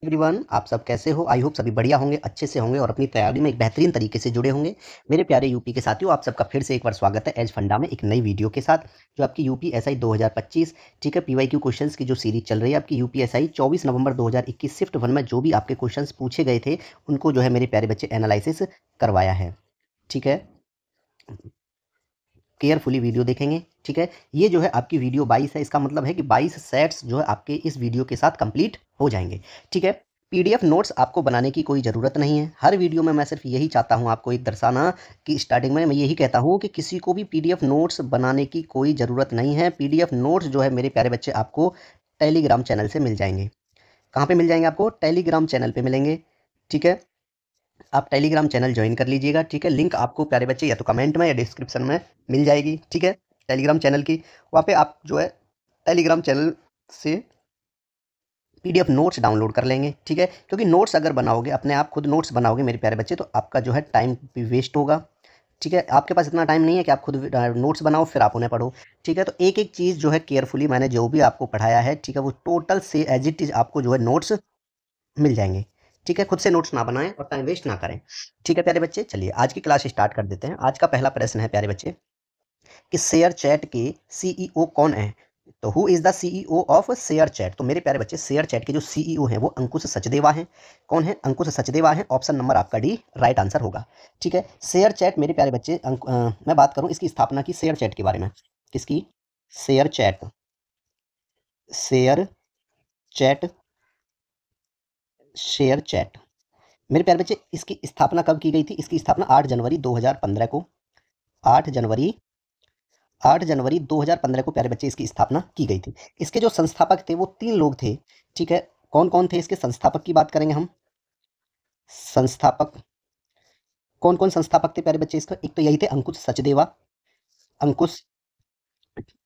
Everyone, आप सब कैसे हो? आई होप सभी बढ़िया होंगे, अच्छे से होंगे और अपनी तैयारी में एक बेहतरीन तरीके से जुड़े होंगे। मेरे प्यारे यूपी के साथियों, आप सबका फिर से एक बार स्वागत है एज फंडा में एक नई वीडियो के साथ, जो आपकी यूपी एसआई 2025 ठीक है, पीवाईक्यू क्वेश्चंस की जो सीरीज चल रही है आपकी यूपी एसआई 24 नवंबर 2021 शिफ्ट 1 में जो भी आपके क्वेश्चंस पूछे गए थे, उनको जो है मेरे प्यारे बच्चे एनालिसिस करवाया है। ठीक है, केयरफुली वीडियो देखेंगे। ठीक है, ये जो है आपकी वीडियो 22 है, इसका मतलब है कि 22 सेट्स जो है आपके इस वीडियो के साथ कंप्लीट हो जाएंगे। ठीक है, पीडीएफ नोट्स आपको बनाने की कोई ज़रूरत नहीं है। हर वीडियो में मैं सिर्फ यही चाहता हूँ आपको एक दर्शाना कि स्टार्टिंग में मैं यही कहता हूँ कि किसी को भी पीडीएफ नोट्स बनाने की कोई ज़रूरत नहीं है। पीडीएफ नोट्स जो है मेरे प्यारे बच्चे आपको टेलीग्राम चैनल से मिल जाएंगे। कहाँ पे मिल जाएंगे? आपको टेलीग्राम चैनल पे मिलेंगे। ठीक है, आप टेलीग्राम चैनल ज्वाइन कर लीजिएगा। ठीक है, लिंक आपको प्यारे बच्चे या तो कमेंट में या डिस्क्रिप्शन में मिल जाएगी। ठीक है, टेलीग्राम चैनल की वहाँ पे आप जो है टेलीग्राम चैनल से पीडीएफ नोट्स डाउनलोड कर लेंगे। ठीक है, क्योंकि नोट्स अगर बनाओगे, अपने आप खुद नोट्स बनाओगे मेरे प्यारे बच्चे, तो आपका जो है टाइम भी वेस्ट होगा। ठीक है, आपके पास इतना टाइम नहीं है कि आप खुद नोट्स बनाओ फिर आप उन्हें पढ़ो। ठीक है, तो एक एक चीज़ जो है केयरफुली मैंने जो भी आपको पढ़ाया है, ठीक है, वो टोटल से एज इट इज़ आपको जो है नोट्स मिल जाएंगे। ठीक है, खुद से नोट्स ना बनाएं और टाइम वेस्ट ना करें। ठीक है प्यारे बच्चे, चलिए आज की क्लास स्टार्ट कर देते हैं। आज का पहला प्रश्न है प्यारे बच्चे कि शेयर चैट के सीईओ कौन है? तो who is the CEO of share chat? तो मेरे प्यारे बच्चे शेयर चैट के जो सीईओ हैं वो अंकुश सचदेवा हैं। कौन है? अंकुश सचदेवा हैं। ऑप्शन नंबर आपका डी राइट आंसर होगा। ठीक है, शेयर चैट मेरे प्यारे बच्चे मैं बात करूं इसकी स्थापना की शेयर चैट के बारे में। किसकी? Share chat. Share chat. Share chat मेरे प्यारे बच्चे इसकी स्थापना कब की गई थी? इसकी स्थापना 8 जनवरी 2015 को 8 जनवरी 8 जनवरी 2015 को प्यारे बच्चे इसकी स्थापना की गई थी। इसके जो संस्थापक थे वो 3 लोग थे। ठीक है, कौन कौन थे इसके संस्थापक की बात करेंगे हम। संस्थापक कौन कौन संस्थापक थे प्यारे बच्चे इसका? एक तो यही थे अंकुश सचदेवा। अंकुश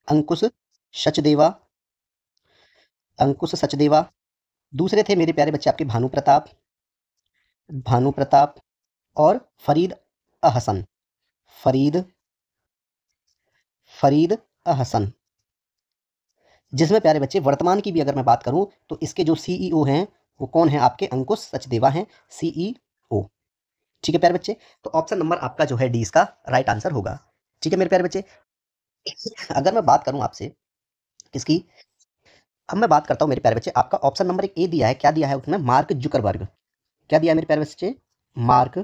अंकुश सचदेवा। अंकुश सचदेवा। दूसरे थे मेरे प्यारे बच्चे आपके भानु प्रताप। भानु प्रताप और फरीद अहसन। फरीद फरीद अहसन। जिसमें प्यारे बच्चे वर्तमान की भी अगर मैं बात करूं तो इसके जो सीईओ हैं वो कौन है? आपके अंकुश सचदेवा हैं सीईओ। ठीक है प्यारे बच्चे, तो ऑप्शन नंबर आपका जो है डी इसका राइट आंसर होगा। ठीक है मेरे प्यारे बच्चे, अगर मैं बात करूं आपसे किसकी, अब मैं बात करता हूं मेरे प्यारे बच्चे, आपका ऑप्शन नंबर एक ए दिया है। क्या दिया है उसमें? Mark Zuckerberg. क्या दिया है मेरे प्यारे बच्चे? मार्क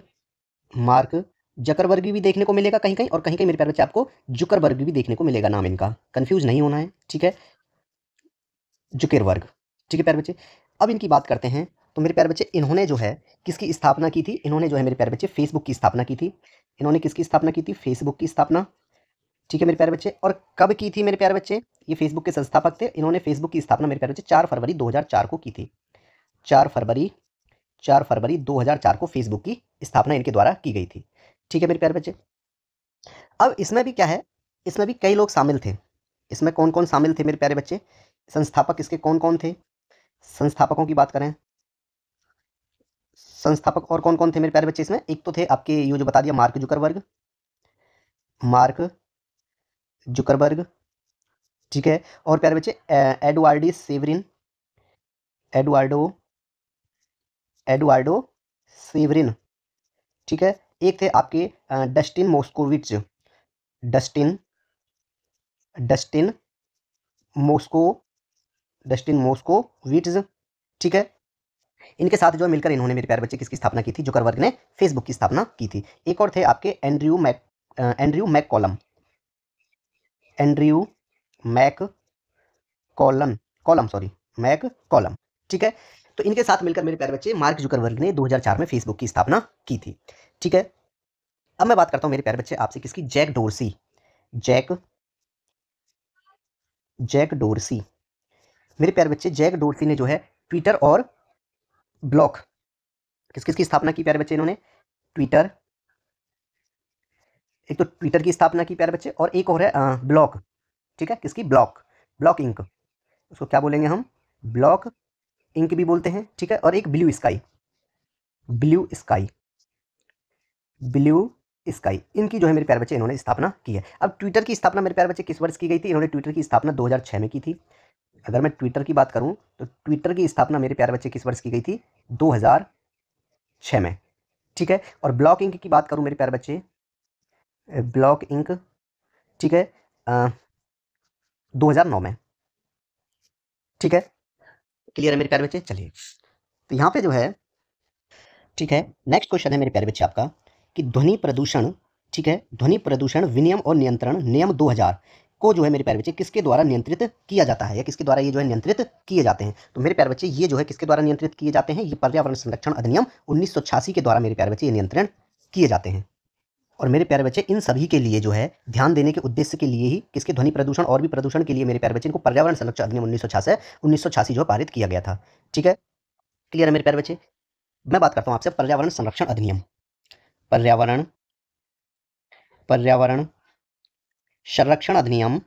मार्क जकरबर्ग भी देखने को मिलेगा कहीं कहीं, और कहीं कहीं मेरे प्यारे बच्चे आपको जुकरबर्ग भी देखने को मिलेगा नाम इनका, कंफ्यूज नहीं होना है। ठीक है, जुकेरबर्ग। ठीक है प्यारे बच्चे, अब इनकी बात करते हैं। तो मेरे प्यारे बच्चे इन्होंने जो है किसकी स्थापना की थी? इन्होंने जो है मेरे प्यारे बच्चे फेसबुक की स्थापना की थी। इन्होंने किसकी स्थापना की थी? फेसबुक की स्थापना। ठीक है मेरे प्यारे बच्चे, और कब की थी मेरे प्यारे बच्चे? ये फेसबुक के संस्थापक थे। इन्होंने फेसबुक की स्थापना मेरे प्यारे बच्चे 4 फरवरी 2004 को की थी। 4 फरवरी 4 फरवरी 2004 को फेसबुक की स्थापना इनके द्वारा की गई थी। ठीक है मेरे प्यारे बच्चे, अब इसमें भी क्या है, इसमें भी कई लोग शामिल थे। इसमें कौन कौन शामिल थे मेरे प्यारे बच्चे? संस्थापक इसके कौन कौन थे? संस्थापकों की बात करें, संस्थापक और कौन कौन थे मेरे प्यारे बच्चे इसमें? एक तो थे आपके ये जो बता दिया मार्क जुकरबर्ग। Mark Zuckerberg. ठीक है, और प्यारे बच्चे Eduardo Saverin. Eduardo Eduardo Saverin. ठीक है, एक थे आपके Dustin Moskovitz. Dustin Dustin Moscow Dustin Moskovitz. ठीक है, इनके साथ जो है मिलकर इन्होंने मेरे प्यारे बच्चे किसकी स्थापना की थी? जुकरबर्ग ने फेसबुक की स्थापना की थी। एक और थे आपके Andrew Mac Andrew Mac Callon Collum sorry McCollum. ठीक है, तो इनके साथ मिलकर मेरे प्यारे बच्चे मार्क जुकरबर्ग ने 2004 में फेसबुक की स्थापना की थी। ठीक है, अब मैं बात करता हूं मेरे प्यारे बच्चे आपसे किसकी? Jack Dorsey. Jack Jack Dorsey. मेरे प्यारे बच्चे जैक डोरसी ने जो है ट्विटर और ब्लॉक किस किस की स्थापना की प्यारे बच्चे? इन्होंने ट्विटर, एक तो ट्विटर की स्थापना की प्यारे बच्चे, और एक और है ब्लॉक। ठीक है, किसकी? Block Block Inc. उसको क्या बोलेंगे हम? ब्लॉक इंक भी बोलते हैं। ठीक है, और एक blue sky. Blue sky blue sky, इनकी जो है मेरे प्यारे बच्चे इन्होंने स्थापना की है। अब ट्विटर की स्थापना मेरे प्यारे बच्चे किस वर्ष की गई थी? इन्होंने ट्विटर की स्थापना 2006 में की थी। अगर मैं ट्विटर की बात करूं तो ट्विटर की स्थापना मेरे प्यारे बच्चे किस वर्ष की गई थी? 2006 में। ठीक है। और ब्लॉक इंक की बात करूं मेरे प्यारे बच्चे, ब्लॉक इंक, ठीक है, 2009 में। ठीक है, क्लियर है मेरे प्यारे बच्चे? चलिए, तो यहाँ पे जो है, ठीक है, नेक्स्ट क्वेश्चन है मेरे प्यारे बच्चे आपका कि ध्वनि प्रदूषण, ठीक है, ध्वनि प्रदूषण विनियम और नियंत्रण नियम 2000 को जो है मेरे प्यारे बच्चे किसके द्वारा नियंत्रित किया जाता है, या किसके द्वारा ये जो है नियंत्रित किए जाते हैं? तो मेरे प्यारे बच्चे ये जो है किसके द्वारा नियंत्रित किए जाते हैं? ये पर्यावरण संरक्षण अधिनियम 1986 के द्वारा मेरे प्यारे बच्चे ये नियंत्रण किए जाते हैं। और मेरे प्यारे बच्चे इन सभी के लिए जो है ध्यान देने के उद्देश्य के लिए ही किसके, ध्वनि प्रदूषण और भी प्रदूषण के लिए मेरे प्यारे बच्चे इनको पर्यावरण संरक्षण अधिनियम 1986 जो पारित किया गया था। ठीक है, क्लियर है मेरे प्यारे बच्चे? मैं बात करता हूं आपसे पर्यावरण संरक्षण अधिनियम। पर्यावरण पर्यावरण संरक्षण अधिनियम,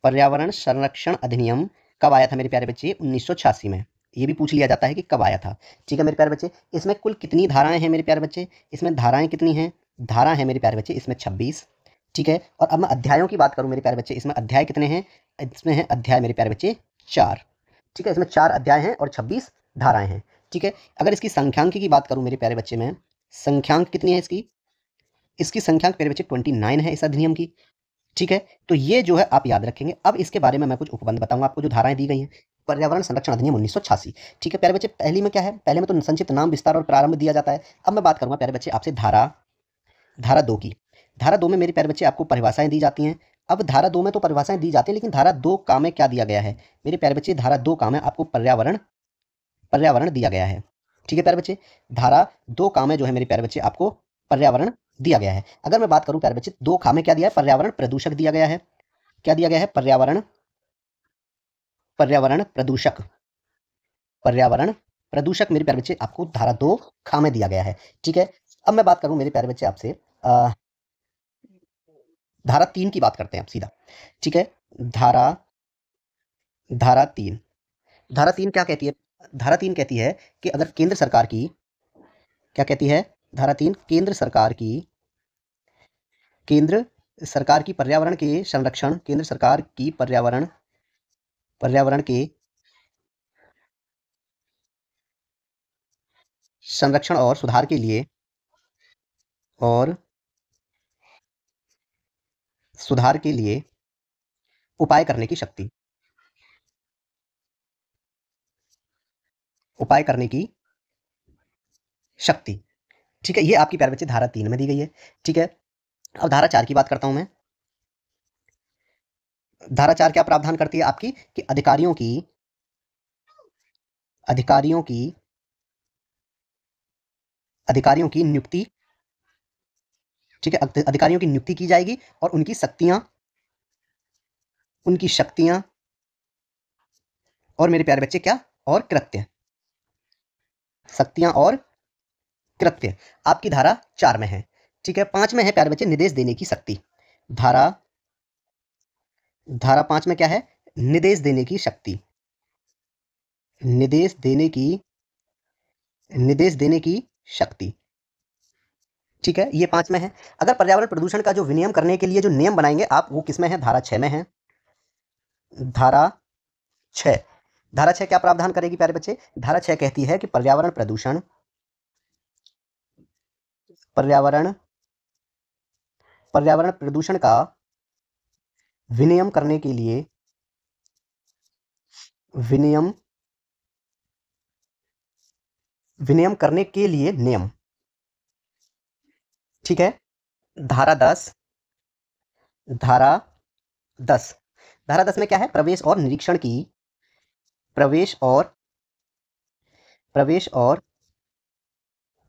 पर्यावरण संरक्षण अधिनियम कब आया था मेरे प्यारे बच्चे? 1986 में। ये भी पूछ लिया जाता है कि कब आया था। ठीक है मेरे प्यारे बच्चे, इसमें कुल कितनी धाराएं हैं मेरे प्यारे बच्चे? इसमें धाराएं कितनी हैं? धारा है मेरे प्यारे बच्चे इसमें 26। ठीक है, और अब मैं अध्यायों की बात करूं मेरे प्यारे बच्चे, इसमें अध्याय कितने हैं? इसमें है अध्याय मेरे प्यारे बच्चे 4। ठीक है, इसमें 4 अध्याय हैं और 26 धाराएं हैं। ठीक है, अगर इसकी संख्यांक की बात करूं मेरे प्यारे बच्चे, में संख्यांक कितनी है इसकी? इसकी संख्यांक मेरे बच्चे 29 है इस अधिनियम की। ठीक है, तो ये जो है आप याद रखेंगे। अब इसके बारे में मैं कुछ उपबंध बताऊंगा आपको, जो धाराएं दी गई हैं। पर्यावरण संरक्षण अधिनियम 1986। ठीक है प्यारे बच्चे, पहली में क्या है? पहले में तो संक्षिप्त नाम, विस्तार और प्रारंभ दिया जाता है। अब मैं बात करूंगा प्यारे बच्चे आपसे धारा धारा 2 की। धारा 2 में मेरे प्यारे बच्चे आपको परिभाषाएं दी जाती हैं। अब धारा 2 में तो परिभाषाएं दी जाती हैं, लेकिन धारा 2 का में क्या दिया गया है मेरे प्यारे बच्चे? धारा 2 का में आपको पर्यावरण पर्यावरण दिया गया है। ठीक है प्यारे बच्चे, धारा 2 का में जो है मेरे प्यारे बच्चे आपको पर्यावरण दिया गया है। अगर मैं बात करूं प्यारे बच्चे 2 खा में क्या दिया है? पर्यावरण प्रदूषक दिया गया है। क्या दिया गया है? पर्यावरण पर्यावरण प्रदूषक। पर्यावरण प्रदूषक मेरे प्यारे बच्चे आपको धारा 2 खा में दिया गया है। ठीक है, अब मैं बात करूं मेरे प्यारे बच्चे आपसे धारा 3 की बात करते हैं आप सीधा। ठीक है, धारा धारा 3, धारा 3 क्या कहती है? धारा 3 कहती है कि अगर केंद्र सरकार की, क्या कहती है धारा 3? केंद्र सरकार की पर्यावरण के संरक्षण, केंद्र सरकार की पर्यावरण पर्यावरण के संरक्षण और सुधार के लिए, और सुधार के लिए उपाय करने की शक्ति, उपाय करने की शक्ति। ठीक है, ये आपकी प्यारे बच्चे धारा 3 में दी गई है। ठीक है, अब धारा 4 की बात करता हूं मैं। धारा 4 क्या प्रावधान करती है आपकी? कि अधिकारियों की अधिकारियों की नियुक्ति, ठीक है, अधिकारियों की नियुक्ति की जाएगी और उनकी शक्तियां और मेरे प्यारे बच्चे क्या? और कृत्य, शक्तियां और कृत्य आपकी धारा 4 में है। ठीक है, 5 में है प्यारे बच्चे निर्देश देने की शक्ति। धारा धारा 5 में क्या है? निर्देश देने की शक्ति, निर्देश देने की निर्देश देने की शक्ति। ठीक है, ये 5 में है। अगर पर्यावरण प्रदूषण का जो विनियम करने के लिए जो नियम बनाएंगे आप, वो किस में है? धारा 6 में है। धारा 6, धारा 6 क्या प्रावधान करेगी प्यारे बच्चे? धारा 6 कहती है कि पर्यावरण पर्यावरण प्रदूषण का विनियम करने के लिए, विनियम विनियम करने के लिए नियम। ठीक है, धारा 10, धारा 10, धारा 10 में क्या है? प्रवेश और प्रवेश और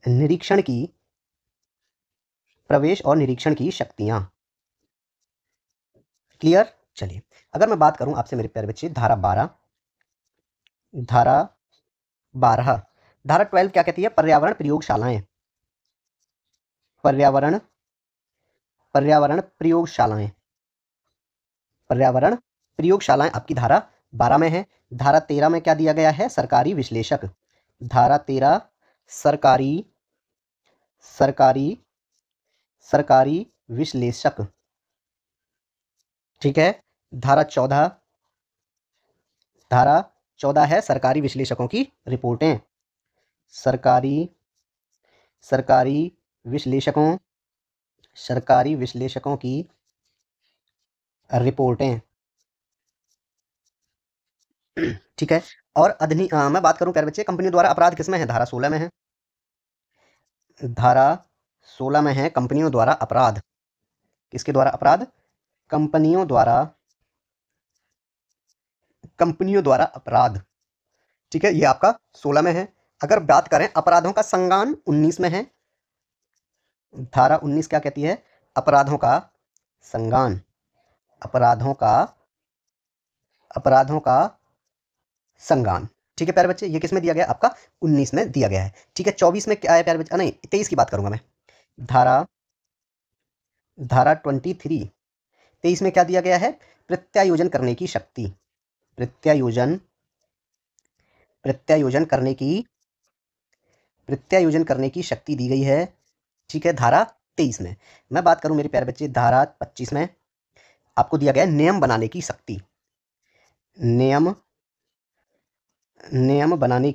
निरीक्षण की प्रवेश और निरीक्षण की शक्तियां। क्लियर? चलिए, अगर मैं बात करूं आपसे मेरे प्यारे बच्चे धारा 12, धारा 12, धारा 12 क्या कहती है? पर्यावरण प्रयोगशालाएं, पर्यावरण पर्यावरण प्रयोगशालाएं, पर्यावरण प्रयोगशालाएं आपकी धारा 12 में है। धारा 13 में क्या दिया गया है? सरकारी विश्लेषक। धारा 13 सरकारी सरकारी सरकारी विश्लेषक। ठीक है, धारा 14 धारा 14 है सरकारी विश्लेषकों की रिपोर्टें। सरकारी विश्लेषकों की रिपोर्टें। ठीक है। और मैं बात करूं प्यारे बच्चे, कंपनियों द्वारा अपराध किसमें है? धारा 16 में है। धारा 16 में है कंपनियों द्वारा अपराध। किसके द्वारा अपराध? कंपनियों द्वारा अपराध। ठीक है, ये आपका 16 में है। अगर बात करें अपराधों का संज्ञान, 19 में है। धारा 19 क्या कहती है? अपराधों का संज्ञान। अपराधों का संज्ञान। ठीक है प्यारे बच्चे, ये किसमें दिया गया? आपका 19 में दिया गया है। ठीक है, 24 में क्या है प्यारे बच्चे? नहीं, 23 की बात करूंगा मैं। धारा 23, 23 में क्या दिया गया है? प्रत्यायोजन करने की शक्ति। प्रत्यायोजन करने की शक्ति दी गई है। ठीक है, धारा 23 में। मैं बात करूं मेरे प्यारे बच्चे, धारा 25 में आपको दिया गया है नियम बनाने की शक्ति। नियम बनाने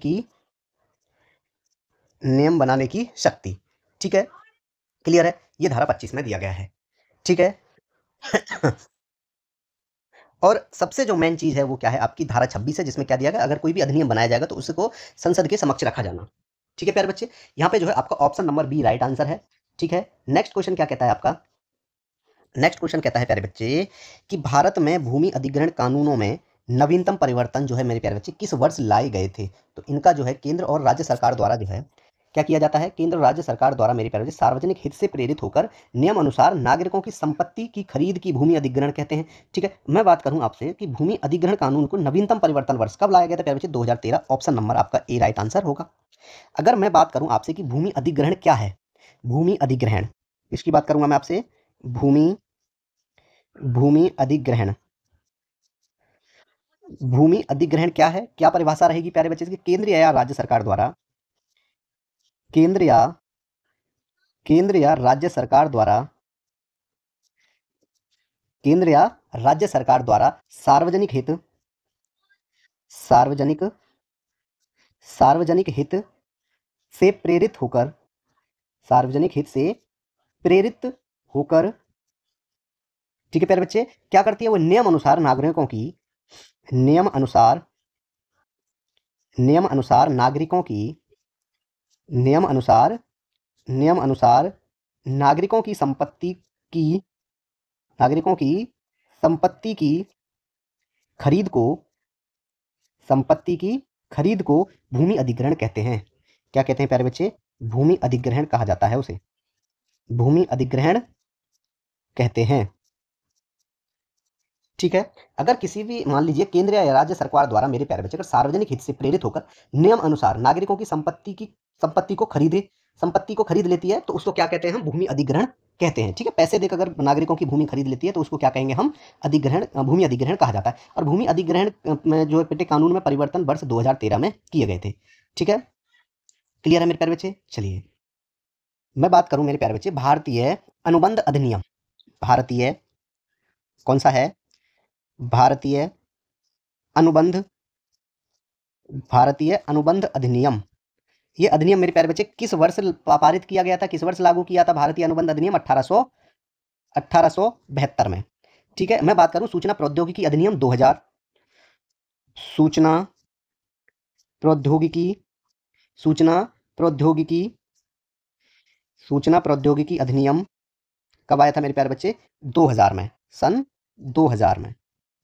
की शक्ति। ठीक है, क्लियर है? ये धारा 25 में दिया गया है। ठीक है। और सबसे जो मेन चीज है वो क्या है? आपकी धारा 26 है, जिसमें क्या दिया गया? अगर कोई भी अधिनियम बनाया जाएगा तो उसको संसद के समक्ष रखा जाना। ठीक है प्यारे बच्चे, यहाँ पे जो है आपका option number B right answer है। ठीक है, नेक्स्ट क्वेश्चन क्या कहता है आपका? नेक्स्ट क्वेश्चन कहता है प्यारे बच्चे कि भारत में भूमि अधिग्रहण कानूनों में नवीनतम परिवर्तन जो है मेरे प्यारे बच्चे किस वर्ष लाए गए थे? तो इनका जो है केंद्र और राज्य सरकार द्वारा जो है क्या किया जाता है? केंद्र और राज्य सरकार द्वारा मेरे प्यारे बच्चे सार्वजनिक हित से प्रेरित होकर नियम अनुसार नागरिकों की संपत्ति की खरीद की भूमि अधिग्रहण कहते हैं। ठीक है, मैं बात करूं आपसे कि भूमि अधिग्रहण कानून को नवीनतम परिवर्तन वर्ष कब लाया गया था प्यारे बच्चे? 2013। ऑप्शन नंबर आपका ए राइट आंसर होगा। अगर मैं बात करूं आपसे कि भूमि अधिग्रहण क्या है? भूमि अधिग्रहण, इसकी बात करूंगा मैं आपसे। भूमि अधिग्रहण क्या है? क्या परिभाषा रहेगी प्यारे बच्चे? केंद्र या राज्य सरकार द्वारा सार्वजनिक हित से प्रेरित होकर ठीक है प्यारे बच्चे, क्या करती है? वो नियम अनुसार नागरिकों की संपत्ति की खरीद को भूमि अधिग्रहण कहते हैं। क्या कहते हैं प्यारे बच्चे? भूमि अधिग्रहण कहा जाता है उसे। भूमि अधिग्रहण कहते हैं। ठीक है, अगर किसी भी मान लीजिए केंद्र या राज्य सरकार द्वारा मेरे प्यारे बच्चे अगर सार्वजनिक हित से प्रेरित होकर नियम अनुसार नागरिकों की संपत्ति को खरीद लेती है तो उसको क्या कहते हैं? हम भूमि अधिग्रहण कहते हैं। ठीक है, पैसे देकर अगर नागरिकों की भूमि खरीद लेती है तो उसको क्या कहेंगे? हम भूमि अधिग्रहण कहा जाता है। और भूमि अधिग्रहण में जो है कानून में परिवर्तन वर्ष 2013 में किए गए थे। ठीक है, क्लियर है मेरे प्यारे बच्चे? चलिए मैं बात करूं मेरे प्यारे बच्चे भारतीय अनुबंध अधिनियम। कौन सा है? भारतीय अनुबंध अधिनियम। ये अधिनियम मेरे प्यारे बच्चे किस वर्ष पारित किया गया था? किस वर्ष लागू किया था भारतीय अनुबंध अधिनियम? 1872 में। ठीक है, मैं बात करूं सूचना प्रौद्योगिकी अधिनियम 2000। सूचना प्रौद्योगिकी अधिनियम कब आया था मेरे प्यारे बच्चे? 2000 में, सन 2000 में।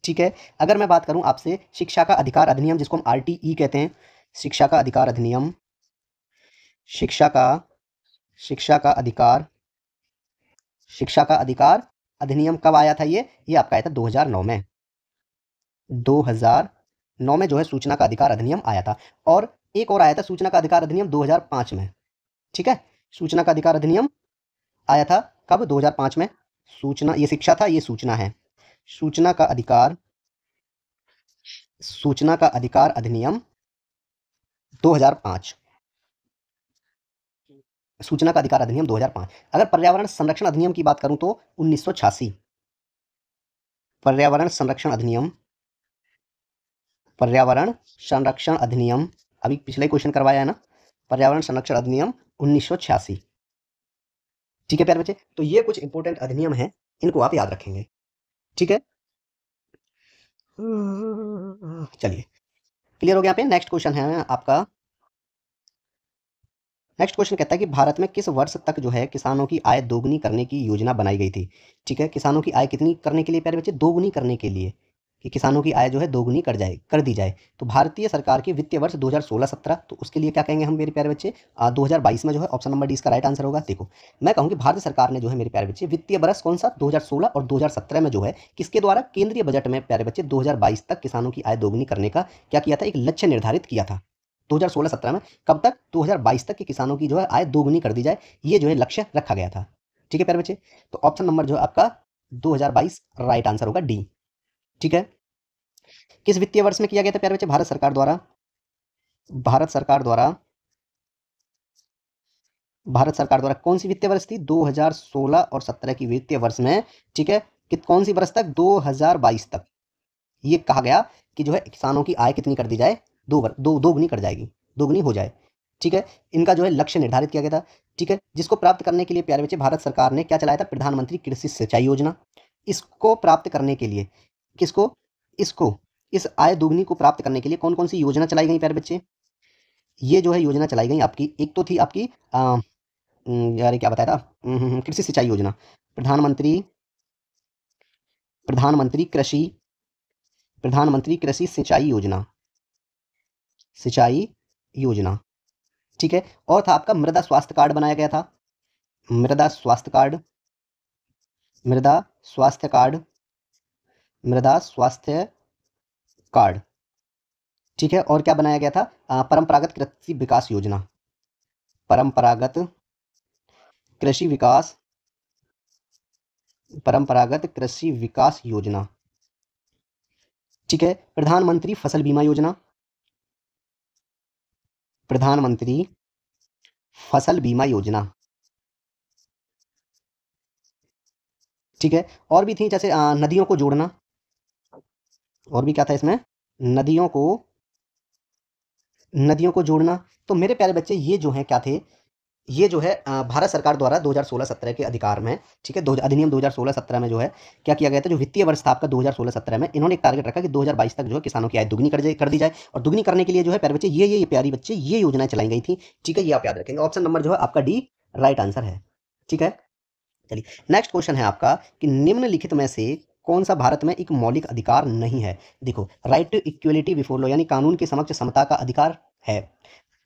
ठीक है, अगर मैं बात करूं आपसे शिक्षा का अधिकार अधिनियम, जिसको हम आरटीई कहते हैं, शिक्षा का अधिकार अधिनियम कब आया था? ये आपका आया था 2009 में। 2009 में जो है सूचना का अधिकार अधिनियम आया था। और एक और आया था सूचना का अधिकार अधिनियम 2005 में। ठीक है, सूचना का अधिकार अधिनियम आया था कब? 2005 में। ये शिक्षा था, ये सूचना है। सूचना का अधिकार अधिनियम 2005। सूचना का अधिकार अधिनियम 2005। अगर पर्यावरण संरक्षण अधिनियम की बात करूं तो 1986। पर्यावरण संरक्षण अधिनियम पर्यावरण संरक्षण अधिनियम, अभी पिछले क्वेश्चन करवाया है ना, पर्यावरण संरक्षण अधिनियम 1986। ठीक है प्यारे बच्चे, तो ये कुछ इंपॉर्टेंट अधिनियम हैं, इनको आप याद रखेंगे। ठीक है, चलिए क्लियर हो गया यहाँ पे। नेक्स्ट क्वेश्चन है आपका, नेक्स्ट क्वेश्चन कहता है कि भारत में किस वर्ष तक जो है किसानों की आय दोगुनी करने की योजना बनाई गई थी। ठीक है, किसानों की आय कितनी करने के लिए प्यारे बच्चे, दोगुनी करने के लिए, कि किसानों की आय जो है दोगुनी कर दी जाए। तो भारतीय सरकार के वित्तीय वर्ष 2016-17, तो उसके लिए क्या कहेंगे हम मेरे प्यारे बच्चे, 2022 में जो है ऑप्शन नंबर डी इसका राइट आंसर होगा। देखो मैं कहूँगी भारत सरकार ने जो है मेरे प्यारे बच्चे वित्तीय वर्ष कौन सा 2016 और 2017 में जो है किसके द्वारा, केंद्रीय बजट में प्यारे बच्चे 2022 तक किसानों की आय दोगुनी करने का क्या किया था, एक लक्ष्य निर्धारित किया था 2016-17 में। कब तक, 2022 तक के किसानों की जो है आय दोगुनी कर दी जाए, ये जो है लक्ष्य रखा गया था। ठीक है प्यारे बच्चे, तो ऑप्शन नंबर जो है आपका 2022 राइट आंसर होगा, डी। ठीक है, किस वित्तीय वर्ष में किया गया था प्यारे बच्चे, भारत सरकार द्वारा, भारत सरकार द्वारा, भारत सरकार द्वारा कौन सी वित्तीय वर्ष थी, 2016 और 17 की वित्तीय वर्ष में। ठीक है, कौन सी वर्ष तक, 2022 तक ये कहा गया कि जो है किसानों की आय कितनी कर दी जाए, दोगुनी कर जाएगी, दोगुनी हो जाए। ठीक है, इनका जो है लक्ष्य निर्धारित किया गया था। ठीक है, जिसको प्राप्त करने के लिए प्यारे बच्चे भारत सरकार ने क्या चलाया था, प्रधानमंत्री कृषि सिंचाई योजना। इसको प्राप्त करने के लिए, किसको, इसको, इस आय दोगुनी को प्राप्त करने के लिए कौन कौन सी योजना चलाई गई प्यारे बच्चे, ये जो है योजना चलाई गई आपकी, एक तो थी आपकी यार क्या बताया था, कृषि सिंचाई योजना, प्रधानमंत्री प्रधानमंत्री कृषि प्रधानमंत्री कृषि सिंचाई योजना, सिंचाई योजना। ठीक है, और था आपका मृदा स्वास्थ्य कार्ड बनाया गया था, मृदा स्वास्थ्य कार्ड, मृदा स्वास्थ्य कार्ड, मृदा स्वास्थ्य कार्ड। ठीक है, और क्या बनाया गया था, परंपरागत कृषि विकास योजना, परंपरागत कृषि विकास, परंपरागत कृषि विकास योजना। ठीक है, प्रधानमंत्री फसल बीमा योजना, प्रधानमंत्री फसल बीमा योजना। ठीक है, और भी थी जैसे नदियों को जोड़ना, और भी क्या था इसमें, नदियों को, नदियों को जोड़ना। तो मेरे प्यारे बच्चे ये जो है क्या थे, ये जो है भारत सरकार द्वारा 2016-17 के अधिकार में, ठीक है, अधिनियम 2016-17 में जो है क्या किया गया था, जो वित्तीय वर्ष था आपका 2016-17 में, इन्होंने एक टारगेट रखा कि 2022 तक जो है किसानों की आय दुगनी कर दी जाए, और दुगनी करने के लिए जो है प्यारे बच्चे ये प्यारी बच्चे ये योजनाएं चलाई गई थी। ठीक है, ये आप याद रखेंगे, ऑप्शन नंबर जो है आपका डी राइट आंसर है। ठीक है, चलिए नेक्स्ट क्वेश्चन है आपका कि निम्नलिखित में से कौन सा भारत में एक मौलिक अधिकार नहीं है। देखो, right to equality before law, यानी कानून के समक्ष समता का अधिकार है।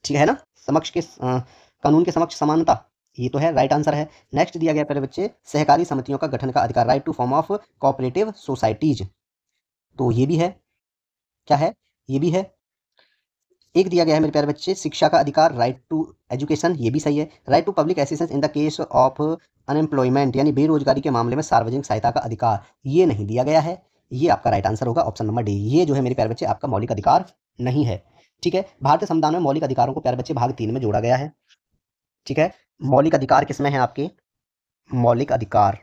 ठीक है ना, समक्ष के कानून के समक्ष समानता, ये तो है, राइट आंसर है। नेक्स्ट दिया गया पहले बच्चे, सहकारी समितियों का गठन का अधिकार, right to form of cooperative societies, तो ये भी है, क्या है, ये भी है। एक दिया गया है मेरे प्यारे बच्चे, शिक्षा का अधिकार, राइट टू एजुकेशन, ये भी सही है। Right to public assistance in the case of unemployment, यानी बेरोजगारी के मामले में सार्वजनिक सहायता का अधिकार, ये नहीं दिया गया है, ये आपका राइट आंसर होगा, ऑप्शन नंबर डी। ये जो है मेरे प्यारे बच्चे आपका मौलिक अधिकार नहीं है। ठीक है, भारतीय संविधान में मौलिक अधिकारों को प्यारे बच्चे भाग 3 में जोड़ा गया है। ठीक है, मौलिक अधिकार किसमें है आपके, मौलिक अधिकार,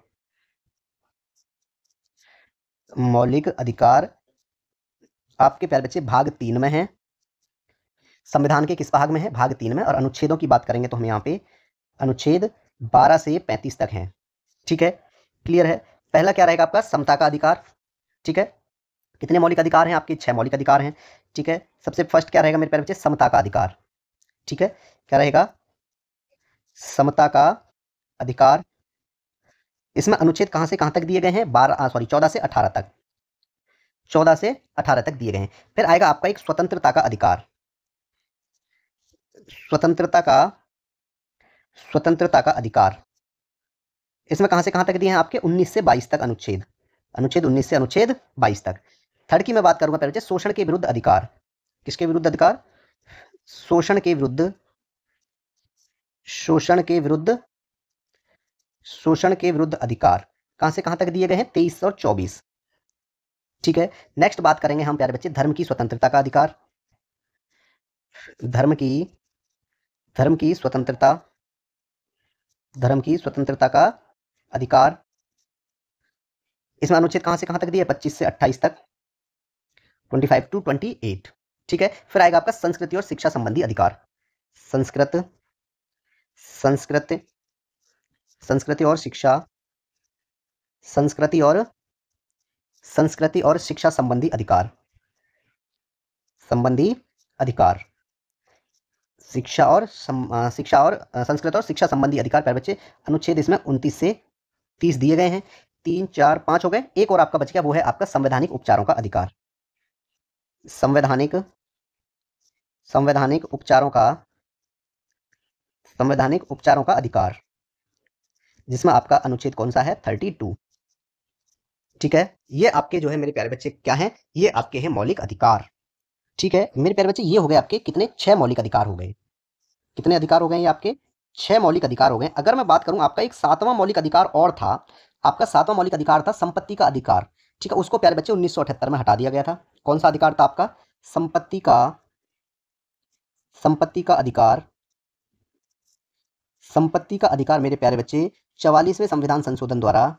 मौलिक अधिकार आपके प्यारे बच्चे भाग 3 में है। संविधान के किस भाग में है, भाग 3 में। और अनुच्छेदों की बात करेंगे तो हम यहाँ पे अनुच्छेद 12 से 35 तक हैं। ठीक है, क्लियर है। पहला क्या रहेगा आपका, समता का अधिकार। ठीक है, कितने मौलिक अधिकार हैं आपके, 6 मौलिक अधिकार हैं। ठीक है, सबसे फर्स्ट क्या रहेगा मेरे प्यारे बच्चे, समता का अधिकार। ठीक है, क्या रहेगा, समता का अधिकार। इसमें अनुच्छेद कहां से कहां तक दिए गए हैं, 14 से 18 तक, 14 से 18 तक दिए गए हैं। फिर आएगा आपका एक स्वतंत्रता का अधिकार, स्वतंत्रता का, स्वतंत्रता का अधिकार। इसमें कहां से कहां तक दिए हैं आपके, 19 से 22 तक अनुच्छेद, अनुच्छेद 19 से अनुच्छेद 22 तक। थर्ड की मैं बात करूंगा पहले, शोषण के विरुद्ध अधिकार, किसके विरुद्ध अधिकार, शोषण के विरुद्ध, शोषण के विरुद्ध, शोषण के विरुद्ध अधिकार कहां से कहां तक दिए गए हैं, 23 और 24। ठीक है, नेक्स्ट बात करेंगे हम प्यारे बच्चे, धर्म की स्वतंत्रता का अधिकार, धर्म की, धर्म की स्वतंत्रता, धर्म की स्वतंत्रता का अधिकार। इसमें अनुच्छेद कहां से कहां तक दिए, 25 से 28 तक। 25 to 28। ठीक है, फिर आएगा आपका संस्कृति और शिक्षा संबंधी अधिकार। संस्कृत संस्कृत संस्कृति और शिक्षा संस्कृति और शिक्षा संबंधी अधिकार। संबंधी अधिकार, शिक्षा और संस्कृत और शिक्षा संबंधी अधिकार प्यारे बच्चे, अनुच्छेद इसमें 29 से 30 दिए गए हैं। 3 4 5 हो गए, एक और आपका बच गया, वो है आपका संवैधानिक उपचारों का अधिकार। संवैधानिक उपचारों का अधिकार, जिसमें आपका अनुच्छेद कौन सा है, 32। ठीक है, ये आपके जो है मेरे प्यारे बच्चे क्या हैं, ये आपके हैं मौलिक अधिकार। ठीक है मेरे प्यारे बच्चे, ये हो गए आपके कितने, 6 मौलिक अधिकार हो गए। कितने अधिकार हो गए ये आपके, 6 मौलिक अधिकार हो गए। अगर मैं बात करूं, आपका एक 7वां मौलिक अधिकार और था। आपका 7वां मौलिक अधिकार था संपत्ति का अधिकार। ठीक है, उसको प्यारे बच्चे 1978 में हटा दिया गया था। कौन सा अधिकार था आपका, संपत्ति का अधिकार। संपत्ति का अधिकार मेरे प्यारे बच्चे 44वें संविधान संशोधन द्वारा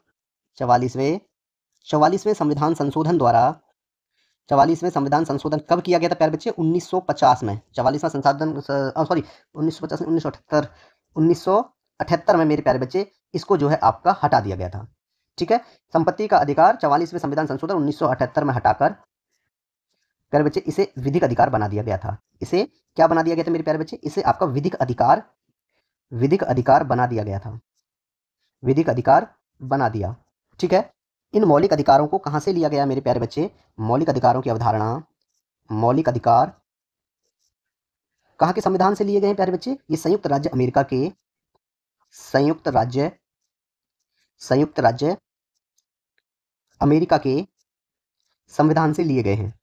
44वें संविधान संशोधन द्वारा 44वें संविधान संशोधन कब किया गया था प्यारे बच्चे, 1950 में। 44वां संशोधन, सॉरी 1950 1978 1978 में मेरे प्यारे बच्चे इसको जो है आपका हटा दिया गया था। ठीक है, संपत्ति का अधिकार 44वें संविधान संशोधन 1978 में हटाकर प्यारे बच्चे इसे विधिक अधिकार बना दिया गया था। इसे क्या बना दिया गया था मेरे प्यारे बच्चे, इसे आपका विधिक अधिकार बना दिया गया था। विधिक अधिकार बना दिया। ठीक है, इन मौलिक अधिकारों को कहां से लिया गया मेरे प्यारे बच्चे, मौलिक अधिकारों की अवधारणा, मौलिक अधिकार कहां के संविधान से लिए गए हैं प्यारे बच्चे, ये संयुक्त राज्य अमेरिका के संयुक्त राज्य अमेरिका के संविधान से लिए गए हैं।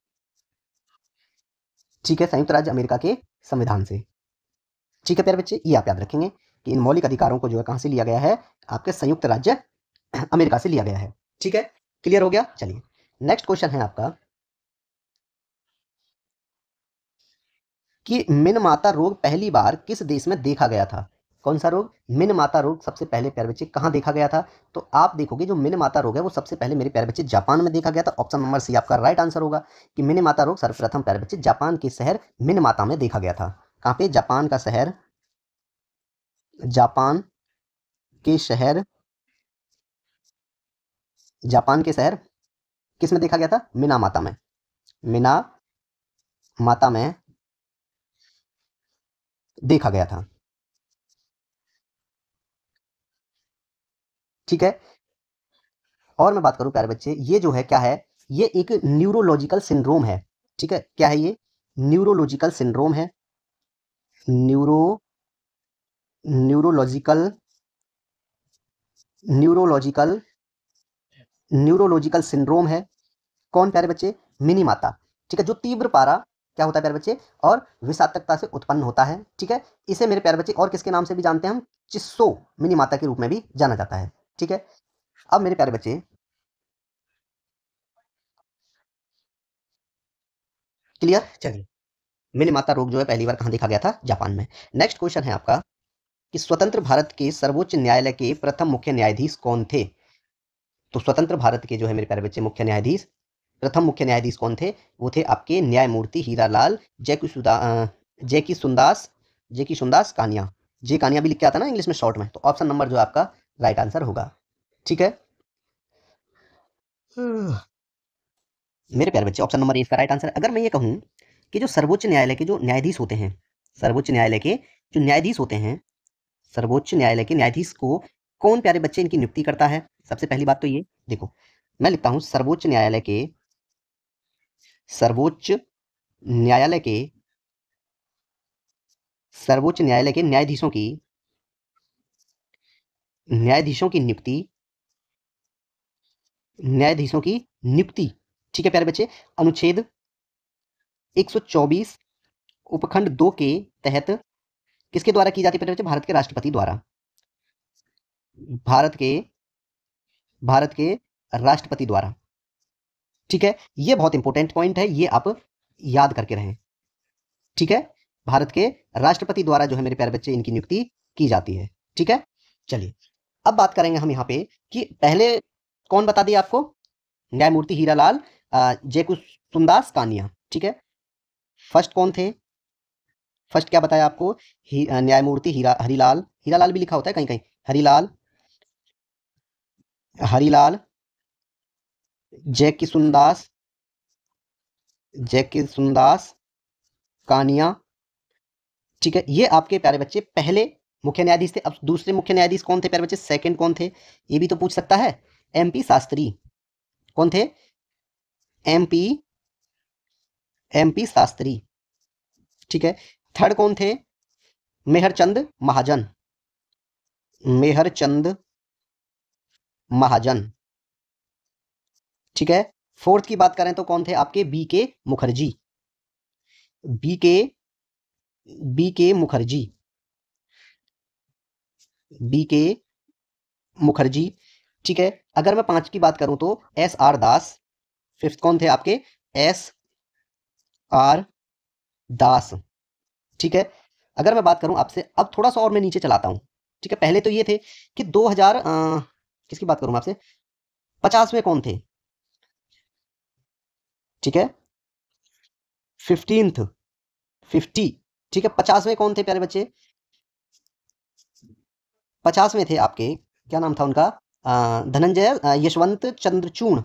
ठीक है, संयुक्त राज्य अमेरिका के संविधान से। ठीक है प्यारे बच्चे, ये आप याद रखेंगे कि इन मौलिक अधिकारों को जो है कहां से लिया गया है, आपके संयुक्त राज्य अमेरिका से लिया गया है। ठीक है, क्लियर हो गया। चलिए नेक्स्ट क्वेश्चन है आपका कि मिनमाता रोग पहली बार किस देश में देखा गया था। कौन सा रोग, मिनमाता रोग सबसे पहले प्यारे बच्चे कहां देखा गया था, तो आप देखोगे जो मिनमाता रोग है वो सबसे पहले मेरे प्यारे बच्चे जापान में देखा गया था। ऑप्शन नंबर सी आपका राइट आंसर होगा कि मिनमाता रोग सर्वप्रथम प्यारे बच्चे जापान के शहर मिनमाता में देखा गया था। कहां पे, जापान के शहर किस में देखा गया था, मिनामाता में देखा गया था। ठीक है, और मैं बात करूं प्यारे बच्चे, ये जो है क्या है, ये एक न्यूरोलॉजिकल सिंड्रोम है। ठीक है, क्या है ये, न्यूरोलॉजिकल सिंड्रोम है। न्यूरोलॉजिकल सिंड्रोम है। कौन प्यारे बच्चे, मिनीमाता। ठीक है, जो तीव्र पारा क्या होता है प्यारे बच्चे, और विषाक्तता से उत्पन्न होता है। ठीक है, इसे मेरे प्यारे बच्चे और किसके नाम से भी जानते हैं हम, चिस्सो मिनीमाता के रूप में भी जाना जाता है। ठीक है, अब मेरे प्यारे बच्चे क्लियर। चलिए, मिनीमाता रोग जो है पहली बार कहां देखा गया था, जापान में। नेक्स्ट क्वेश्चन है आपका कि स्वतंत्र भारत के सर्वोच्च न्यायालय के प्रथम मुख्य न्यायाधीश कौन थे। तो स्वतंत्र भारत के जो है मेरे प्यारे बच्चे प्रथम मुख्य न्यायाधीश कौन थे, वो थे आपके न्यायमूर्ति हीरालाल जयकिशुनदास कानिया। जे कानिया भी लिख के आता ना इंग्लिश में शॉर्ट में, तो ऑप्शन नंबर जो आपका राइट आंसर होगा। ठीक है मेरे प्यारे बच्चे, ऑप्शन नंबर ए इसका राइट आंसर है। अगर मैं ये कहूं कि जो सर्वोच्च न्यायालय के जो न्यायाधीश होते हैं, सर्वोच्च न्यायालय के जो न्यायाधीश होते हैं, सर्वोच्च न्यायालय के न्यायाधीश को कौन प्यारे बच्चे इनकी नियुक्ति करता है। सबसे पहली बात तो ये देखो, मैं लिखता हूं सर्वोच्च न्यायालय के न्यायाधीशों की नियुक्ति। ठीक है प्यारे बच्चे, अनुच्छेद 124 उपखंड 2 के तहत किसके द्वारा की जाती है प्यारे बच्चे, भारत के राष्ट्रपति द्वारा। भारत के राष्ट्रपति द्वारा। ठीक है, ये बहुत इंपॉर्टेंट पॉइंट है, ये आप याद करके रहें। ठीक है, भारत के राष्ट्रपति द्वारा जो है मेरे प्यारे बच्चे इनकी नियुक्ति की जाती है। ठीक है, चलिए अब बात करेंगे हम यहाँ पे कि पहले कौन बता दिया आपको, न्यायमूर्ति हीरालाल जयकुसुमदास कानिया। ठीक है, फर्स्ट कौन थे? फर्स्ट क्या बताया आपको? न्यायमूर्ति हरिलाल, हीरालाल भी लिखा होता है कहीं कहीं, हरिलाल, हरिलाल जयकिसुनदास, जयकिसुनदास कानिया। ठीक है, ये आपके प्यारे बच्चे पहले मुख्य न्यायाधीश थे। अब दूसरे मुख्य न्यायाधीश कौन थे प्यारे बच्चे? सेकंड कौन थे, ये भी तो पूछ सकता है। एमपी शास्त्री। कौन थे? MP, MP Shastri. ठीक है, थर्ड कौन थे? मेहरचंद महाजन, मेहरचंद महाजन। ठीक है, फोर्थ की बात करें तो कौन थे आपके? बी के मुखर्जी, बी के, बी के मुखर्जी, बी के मुखर्जी। ठीक है, अगर मैं पांच की बात करूं तो एस आर दास। फिफ्थ कौन थे आपके? एस आर दास। ठीक है, अगर मैं बात करूं आपसे, अब थोड़ा सा और मैं नीचे चलाता हूं। ठीक है, पहले तो ये थे कि 2000 किसकी बात करूं मैं आपसे? 50वें कौन थे? ठीक है, 15th, 50। ठीक है, 50वें कौन थे प्यारे बच्चे? 50वें थे आपके, क्या नाम था उनका? धनंजय यशवंत चंद्रचूड़।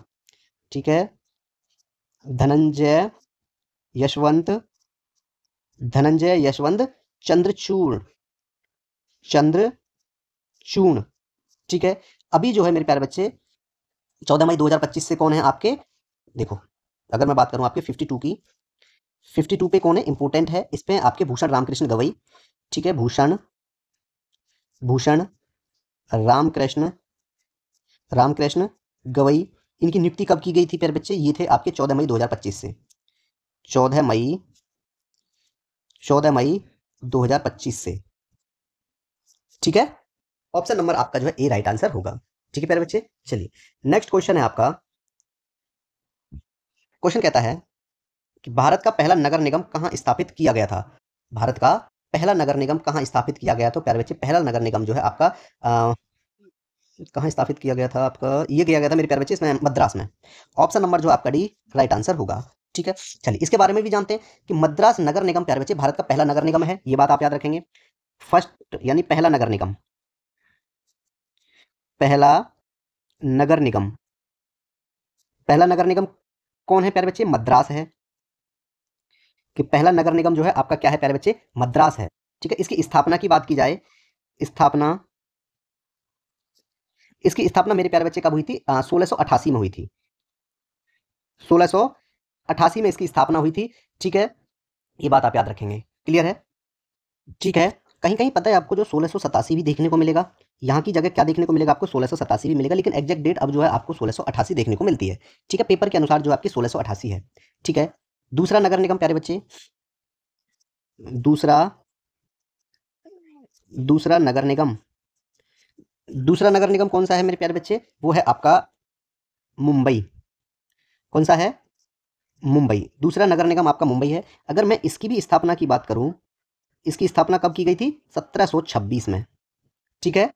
ठीक है, धनंजय यशवंत, धनंजय यशवंत चंद्रचूड़, चंद्रचूड़। ठीक है, अभी जो है मेरे प्यारे बच्चे 14 मई 2025 से कौन है आपके? देखो, अगर मैं बात करूं आपके 52 की, 52 पे कौन है इंपोर्टेंट है? इस पे आपके भूषण रामकृष्ण गवई। ठीक है, भूषण, भूषण रामकृष्ण, रामकृष्ण गवई। इनकी नियुक्ति कब की गई थी प्यारे बच्चे? ये थे आपके 14 मई 2025 से, 14 मई, 14 मई 2025 से। ठीक है, ऑप्शन नंबर आपका जो है ए राइट आंसर होगा। ठीक है प्यारे बच्चे, चलिए नेक्स्ट क्वेश्चन है आपका। क्वेश्चन कहता है कि भारत का पहला नगर निगम कहाँ स्थापित किया गया था? भारत का पहला नगर निगम कहाँ स्थापित किया गया? तो प्यारे बच्चे पहला नगर निगम जो है आपका कहाँ स्थापित किया गया था आपका? ये किया गया था मेरे प्यारे बच्चे इसमें मद्रास में। ऑप्शन नंबर जो आपका डी राइट आंसर होगा। ठीक है, चलिए इसके बारे में भी जानते हैं कि मद्रास नगर निगम प्यारे बच्चे भारत का पहला नगर निगम है, ये बात आप याद रखेंगे। फर्स्ट यानी पहला नगर निगम, पहला नगर निगम, पहला नगर निगम कौन है प्यारे बच्चे? मद्रास है। कि पहला नगर निगम जो है आपका क्या है प्यारे बच्चे? मद्रास है। ठीक है, इसकी स्थापना की बात की जाए, स्थापना, इसकी स्थापना मेरे प्यारे बच्चे कब हुई थी? 1688 में हुई थी, 1688 में इसकी स्थापना हुई थी। ठीक है, ये बात आप याद रखेंगे, क्लियर है? ठीक है, कहीं कहीं पता है आपको जो 1687 भी देखने को मिलेगा, यहाँ की जगह क्या देखने को मिलेगा आपको? 1687 भी मिलेगा, लेकिन एग्जैक्ट डेट अब जो है आपको 1688 देखने को मिलती है। ठीक है, पेपर के अनुसार जो आपकी 1688 है। ठीक है, दूसरा नगर निगम प्यारे बच्चे, दूसरा, दूसरा नगर निगम, दूसरा नगर निगम कौन सा है मेरे प्यारे बच्चे? वो है आपका मुंबई। कौन सा है? मुंबई। दूसरा नगर निगम आपका मुंबई है। अगर मैं इसकी भी स्थापना की बात करूं, इसकी स्थापना कब की गई थी? 1726 में। ठीक है,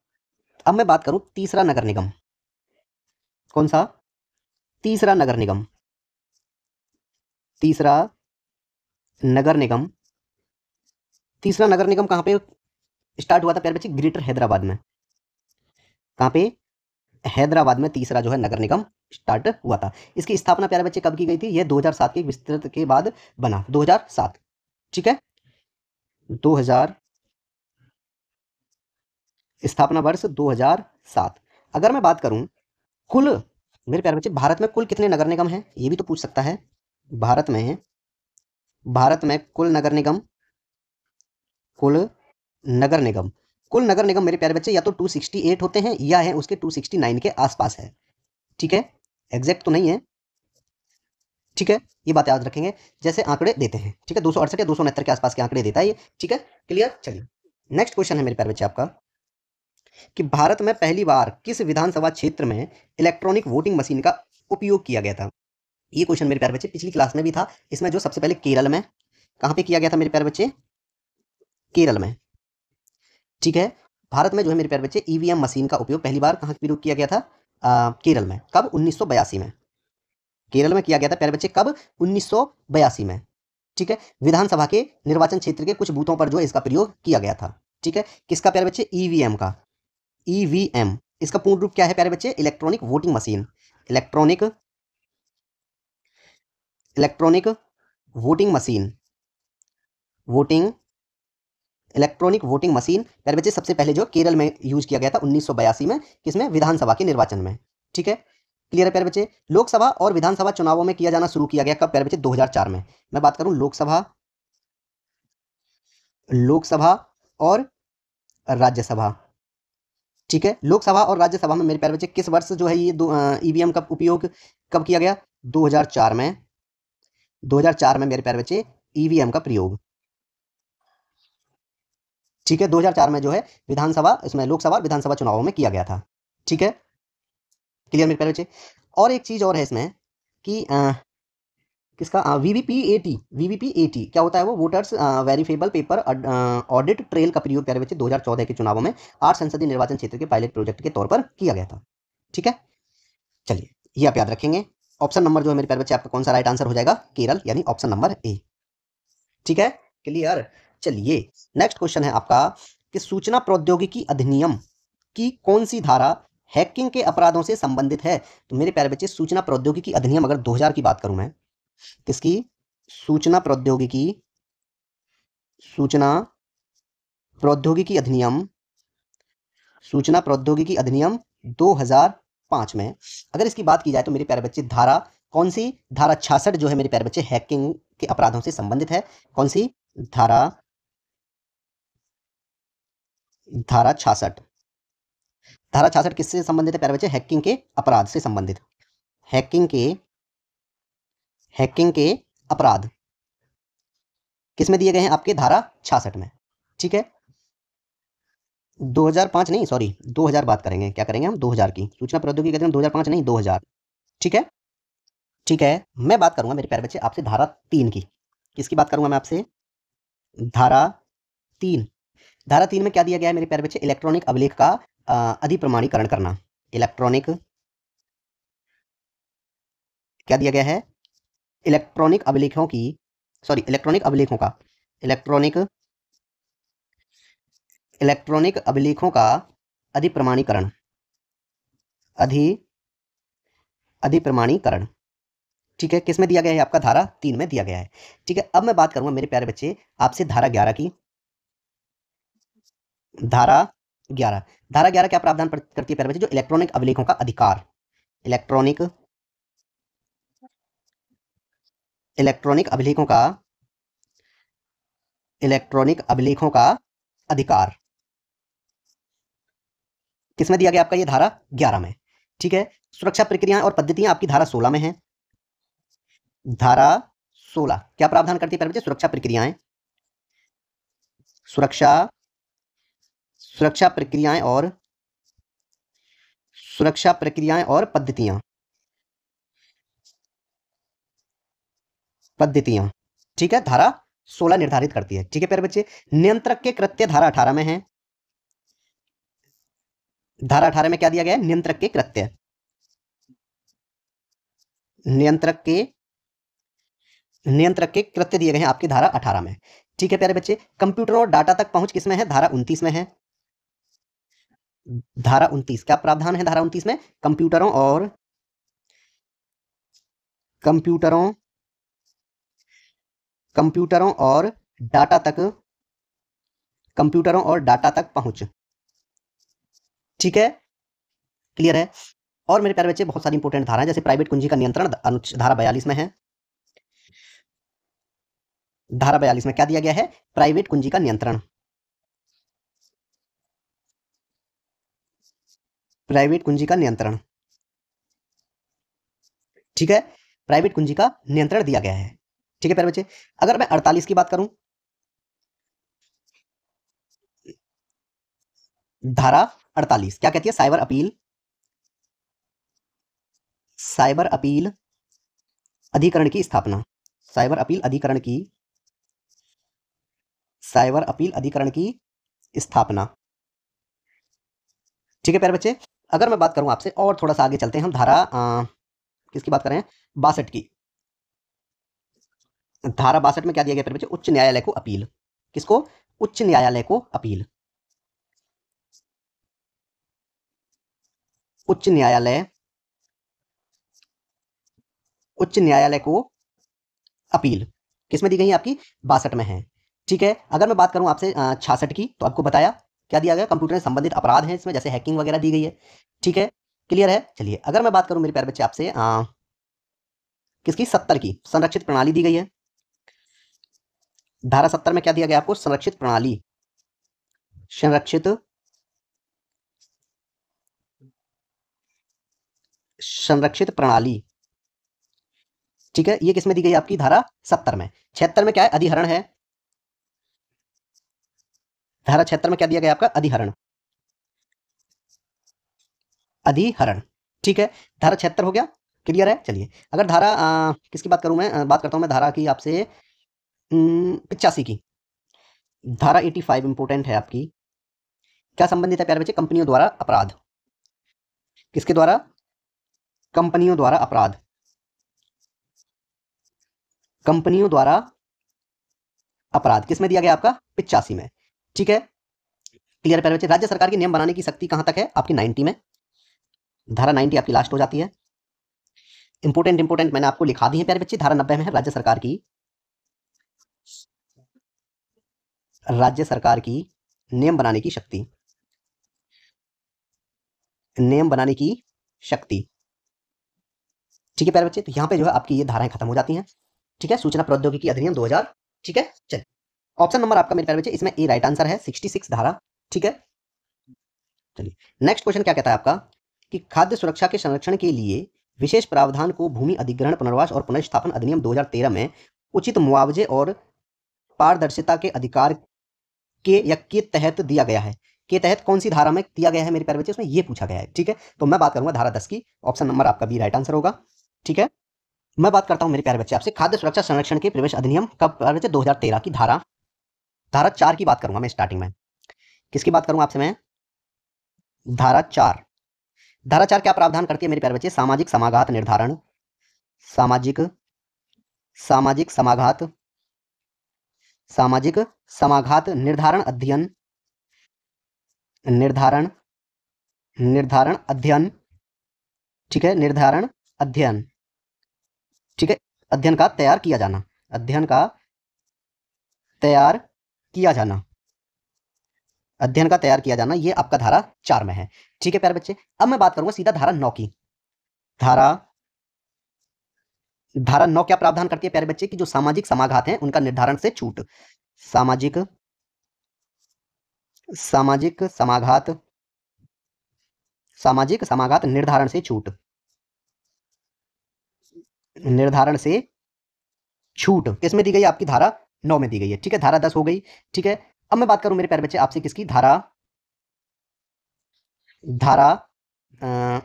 अब मैं बात करूं तीसरा नगर निगम, कौन सा? तीसरा नगर निगम, तीसरा नगर निगम, तीसरा नगर निगम कहां पे स्टार्ट हुआ था प्यारे बच्चे? ग्रेटर हैदराबाद में। कहां पे? हैदराबाद में तीसरा जो है नगर निगम स्टार्ट हुआ था। इसकी स्थापना प्यारे बच्चे कब की गई थी? यह 2007 के विस्तृत के बाद बना, 2007। ठीक है, 2000, स्थापना वर्ष 2007। अगर मैं बात करूं कुल, मेरे प्यारे बच्चे भारत में कुल कितने नगर निगम हैं? ये भी तो पूछ सकता है। भारत में, भारत में कुल नगर निगम, कुल नगर निगम, कुल नगर निगम मेरे प्यारे बच्चे या तो 268 होते हैं या है उसके 269 के आसपास है। ठीक है, एग्जैक्ट तो नहीं है। ठीक है, ये बात याद रखेंगे जैसे आंकड़े देते हैं। ठीक है, 268 या 269 के आसपास के आंकड़े देता है ये। ठीक है, क्लियर? चलिए नेक्स्ट क्वेश्चन है मेरे प्यारे बच्चे आपका कि भारत में पहली बार किस विधानसभा क्षेत्र में इलेक्ट्रॉनिक वोटिंग मशीन का उपयोग किया गया था? ये क्वेश्चन मेरे प्यारे बच्चे पिछली क्लास में भी था। इसमें जो सबसे पहले केरल में, कहां पे किया गया था मेरे प्यारे बच्चे? केरल में। ठीक है, भारत में जो है मेरे प्यारे बच्चे ईवीएम मशीन का उपयोग पहली बार कहां प्रयोग किया गया था? केरल में। कब? 1982 में। केरल में किया गया था प्यारे बच्चे, कब? 1982 में। ठीक है, विधानसभा के निर्वाचन क्षेत्र के कुछ बूथों पर जो है इसका प्रयोग किया गया था। ठीक है, किसका प्यारे बच्चे? ईवीएम का। ईवीएम, इसका पूर्ण रूप क्या है प्यारे बच्चे? Electronic voting machine. Electronic electronic voting machine. Voting electronic voting machine प्यारे बच्चे सबसे पहले जो केरल में यूज किया गया था 1982 में, किसमें? विधानसभा के निर्वाचन में। ठीक है, क्लियर है प्यारे बच्चे? लोकसभा और विधानसभा चुनावों में किया जाना शुरू किया गया कब प्यारे बच्चे? 2004 में। मैं बात करूं लोकसभा लोकसभा और राज्यसभा। ठीक है, लोकसभा और राज्यसभा में मेरे प्यारे बच्चे किस वर्ष जो है ये ईवीएम का उपयोग कब किया गया? 2004 में। 2004 में मेरे प्यारे बच्चे ईवीएम का प्रयोग। ठीक है, 2004 में जो है विधानसभा, इसमें लोकसभा और विधानसभा चुनावों में किया गया था। ठीक है, क्लियर मेरे प्यारे बच्चे? और एक चीज और है इसमें कि किसका? वीवीपीएटी। वीवीपीएटी क्या होता है? वो वोटर्स वेरिफेबल पेपर ऑडिट ट्रेल का प्रयोग प्यारे बच्चे 2014 के चुनावों में 8 संसदीय निर्वाचन क्षेत्र के पायलट प्रोजेक्ट के तौर पर किया गया था। ठीक है, चलिए ये आप याद रखेंगे। ऑप्शन नंबर जो है मेरे प्यारे बच्चे आपका कौन सा राइट आंसर हो जाएगा? केरल, यानी ऑप्शन नंबर ए। ठीक है, क्लियर? चलिए नेक्स्ट क्वेश्चन है आपका कि सूचना प्रौद्योगिकी अधिनियम की कौन सी धारा हैकिंग के अपराधों से संबंधित है? तो मेरे प्यारे बच्चे सूचना प्रौद्योगिकी अधिनियम, अगर 2000 की बात करूं मैं, किसकी? सूचना प्रौद्योगिकी सूचना प्रौद्योगिकी अधिनियम सूचना प्रौद्योगिकी अधिनियम 2005 में अगर इसकी बात की जाए तो मेरे प्यारे बच्चे धारा कौन सी? धारा 66 जो है मेरे प्यारे बच्चे हैकिंग के अपराधों से संबंधित है। कौन सी धारा? धारा 66। धारा 66 किससे संबंधित है प्यारे बच्चे? हैकिंग के अपराध से संबंधित। हैकिंग के हैकिंग के अपराध किस में दिए गए हैं? आपके धारा 66 में। ठीक है, 2005 नहीं, सॉरी 2000 बात करेंगे, क्या करेंगे हम? 2000 की सूचना प्रौद्योगिकी अधिनियम 2005 नहीं, 2000। ठीक है, ठीक है, मैं बात करूंगा मेरे प्यारे बच्चे आपसे धारा 3 की। किसकी बात करूंगा मैं आपसे? धारा 3। धारा 3 में क्या दिया गया है मेरे प्यारे बच्चे? इलेक्ट्रॉनिक अभिलेख का अधिप्रमाणीकरण करना। इलेक्ट्रॉनिक क्या दिया गया है? इलेक्ट्रॉनिक अभिलेखों की, सॉरी इलेक्ट्रॉनिक अभिलेखों का इलेक्ट्रॉनिक इलेक्ट्रॉनिक अभिलेखों का अधिप्रमाणीकरण अधि अधिप्रमाणीकरण। ठीक है, किस में दिया गया है? आपका धारा 3 में दिया गया है। ठीक है, अब मैं बात करूंगा मेरे प्यारे बच्चे आपसे धारा 11 की। धारा 11। धारा 11 क्या प्रावधान करती है प्यारे बच्चे? जो इलेक्ट्रॉनिक अभिलेखों का अधिकार, इलेक्ट्रॉनिक इलेक्ट्रॉनिक अभिलेखों का इलेक्ट्रॉनिक अभिलेखों का अधिकार किसमें दिया गया? आपका ये धारा 11 में। ठीक है, सुरक्षा प्रक्रियाएं और पद्धतियां आपकी धारा 16 में है। धारा 16 क्या प्रावधान करती है प्यारे बच्चे? सुरक्षा प्रक्रियाएं सुरक्षा सुरक्षा प्रक्रियाएं और सुरक्षा प्रक्रियाएं और पद्धतियां। ठीक है, धारा 16 निर्धारित करती है। ठीक है प्यारे बच्चे, नियंत्रक के कृत्य धारा 18 में है। धारा 18 में क्या दिया गया है? नियंत्रक के कृत्य नियंत्रक के नियंत्रक के कृत्य दिए गए हैं आपकी धारा 18 में। ठीक है प्यारे बच्चे, कंप्यूटरों और डाटा तक पहुंच किसमें है? धारा 29 में है। धारा 29 क्या प्रावधान है? धारा 29 में कंप्यूटरों और कंप्यूटरों कंप्यूटरों और डाटा तक कंप्यूटरों और डाटा तक पहुंच। ठीक है, क्लियर है? और मेरे प्यारे बच्चे बहुत सारी इंपोर्टेंट धारा है, जैसे प्राइवेट कुंजी का नियंत्रण धारा 42 में है। धारा 42 में क्या दिया गया है? प्राइवेट कुंजी का नियंत्रण। प्राइवेट कुंजी का नियंत्रण। ठीक है, प्राइवेट कुंजी का नियंत्रण दिया गया है। ठीक है प्यारे बच्चे, अगर मैं 48 की बात करूं, धारा 48 क्या कहती है? साइबर अपील अधिकरण की स्थापना। साइबर अपील अधिकरण की साइबर अपील अधिकरण की स्थापना। ठीक है प्यारे बच्चे, अगर मैं बात करूं आपसे और थोड़ा सा आगे चलते हैं हम, धारा किसकी बात कर रहे हैं? 62 की। धारा 62 में क्या दिया गया प्यारे बच्चे? उच्च न्यायालय को अपील। किसको? उच्च न्यायालय को अपील। उच्च न्यायालय, उच्च न्यायालय को अपील किसमें दी गई है? आपकी 62 में है। ठीक है, अगर मैं बात करूं आपसे 66 की, तो आपको बताया क्या दिया गया? कंप्यूटर से संबंधित अपराध हैं इसमें, जैसे हैकिंग वगैरह दी गई है। ठीक है, क्लियर है? चलिए, अगर मैं बात करूं मेरे प्यारे बच्चे आपसे किसकी? 70 की, संरक्षित प्रणाली दी गई है। धारा 70 में क्या दिया गया आपको? संरक्षित प्रणाली। संरक्षित, संरक्षित प्रणाली। ठीक है, ये किसमें दी गई आपकी? धारा 70 में। 76 में क्या है? अधिहरण है। धारा 76 में क्या दिया गया आपका? अधिहरण। अधिहरण। ठीक है, धारा 76 हो गया, क्लियर है? चलिए, अगर धारा किसकी बात करूं मैं? बात करता हूं मैं धारा की आपसे 85 की। धारा 85 इंपोर्टेंट है आपकी। क्या संबंधित है प्यारे बच्चे? कंपनियों द्वारा अपराध। किसके द्वारा? कंपनियों द्वारा अपराध। कंपनियों द्वारा अपराध किसमें दिया गया आपका? 85 में। ठीक है, क्लियर है प्यारे बच्चे? राज्य सरकार की नियम बनाने की शक्ति कहां तक है? आपकी 90 में। धारा 90 आपकी लास्ट हो जाती है। इंपोर्टेंट इंपोर्टेंट मैंने आपको लिखा दी है प्यारे बच्चे। धारा 90 में है राज्य सरकार की, राज्य सरकार की नियम बनाने की शक्ति। नियम बनाने की शक्ति। ठीक है प्यारे बच्चे, तो यहाँ पे जो है आपकी ये धाराएं खत्म हो जाती हैं। ठीक है, सूचना प्रौद्योगिकी अधिनियम 2000। ठीक है, चलिए, ऑप्शन नंबर आपका मेरे प्यारे बच्चे इसमें ए राइट आंसर है, 66 धारा। ठीक है, चलिए, नेक्स्ट क्वेश्चन क्या कहता है आपका कि खाद्य सुरक्षा के संरक्षण के लिए विशेष प्रावधान को भूमि अधिग्रहण, पुनर्वास और पुनर्स्थापन अधिनियम 2013 में उचित मुआवजे और पारदर्शिता के अधिकार के या के तहत दिया गया है। के तहत कौन सी धारा में दिया गया है मेरे प्यारे बच्चे? उसमें ये पूछा गया है। ठीक है, तो मैं बात करूंगा धारा 10 की। ऑप्शन नंबर आपका बी राइट आंसर होगा। ठीक है, मैं बात करता हूं मेरे प्यारे बच्चे आपसे खाद्य सुरक्षा संरक्षण के प्रवेश अधिनियम कब? प्यारे बच्चे 2013 की धारा, धारा 4 की बात करूंगा मैं स्टार्टिंग में। किसकी बात करूंगा आपसे मैं? धारा 4। धारा 4 क्या प्रावधान करती है मेरे प्यारे बच्चे? सामाजिक समाघात निर्धारण, सामाजिक, सामाजिक समाघात, सामाजिक समाघात निर्धारण अध्ययन, निर्धारण, निर्धारण अध्ययन। ठीक है, निर्धारण अध्ययन। ठीक है, अध्ययन का तैयार किया जाना, अध्ययन का तैयार किया जाना, अध्ययन का तैयार किया जाना, ये आपका धारा 4 में है। ठीक है प्यारे बच्चे, अब मैं बात करूंगा सीधा धारा 9 की। धारा, धारा 9 क्या प्रावधान करती है प्यारे बच्चे? कि जो सामाजिक समाघात हैं उनका निर्धारण से छूट। सामाजिक, सामाजिक समाघात, सामाजिक समाघात निर्धारण से छूट, निर्धारण से छूट किसमें दी गई? आपकी धारा 9 में दी गई है। ठीक है, धारा 10 हो गई। ठीक है, अब मैं बात करूं मेरे प्यारे बच्चे आपसे किसकी? धारा, धारा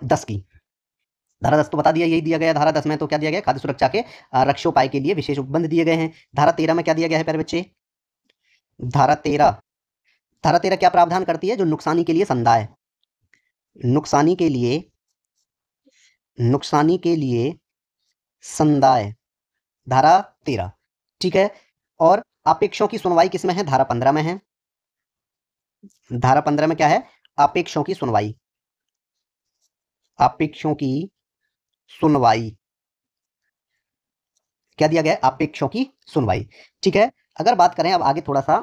10 की। धारा 10 तो बता दिया, यही दिया गया। धारा 10 में तो क्या दिया गया? खाद्य सुरक्षा के रक्षोपाय के लिए विशेष उपबंध दिए गए हैं। धारा 13 में क्या दिया गया है प्यारे बच्चे? धारा 13, धारा 13 क्या प्रावधान करती है? जो नुकसानी के लिए संदाय, नुकसानी के लिए, नुकसानी के लिए संदाय, धारा 13। ठीक है, और आपेक्षों की सुनवाई किसमें है? धारा 15 में है। धारा 15 में क्या है? आपेक्षों की सुनवाई, आपेक्षों की सुनवाई। क्या दिया गया है? आपेक्षों की सुनवाई। ठीक है, अगर बात करें अब आगे थोड़ा सा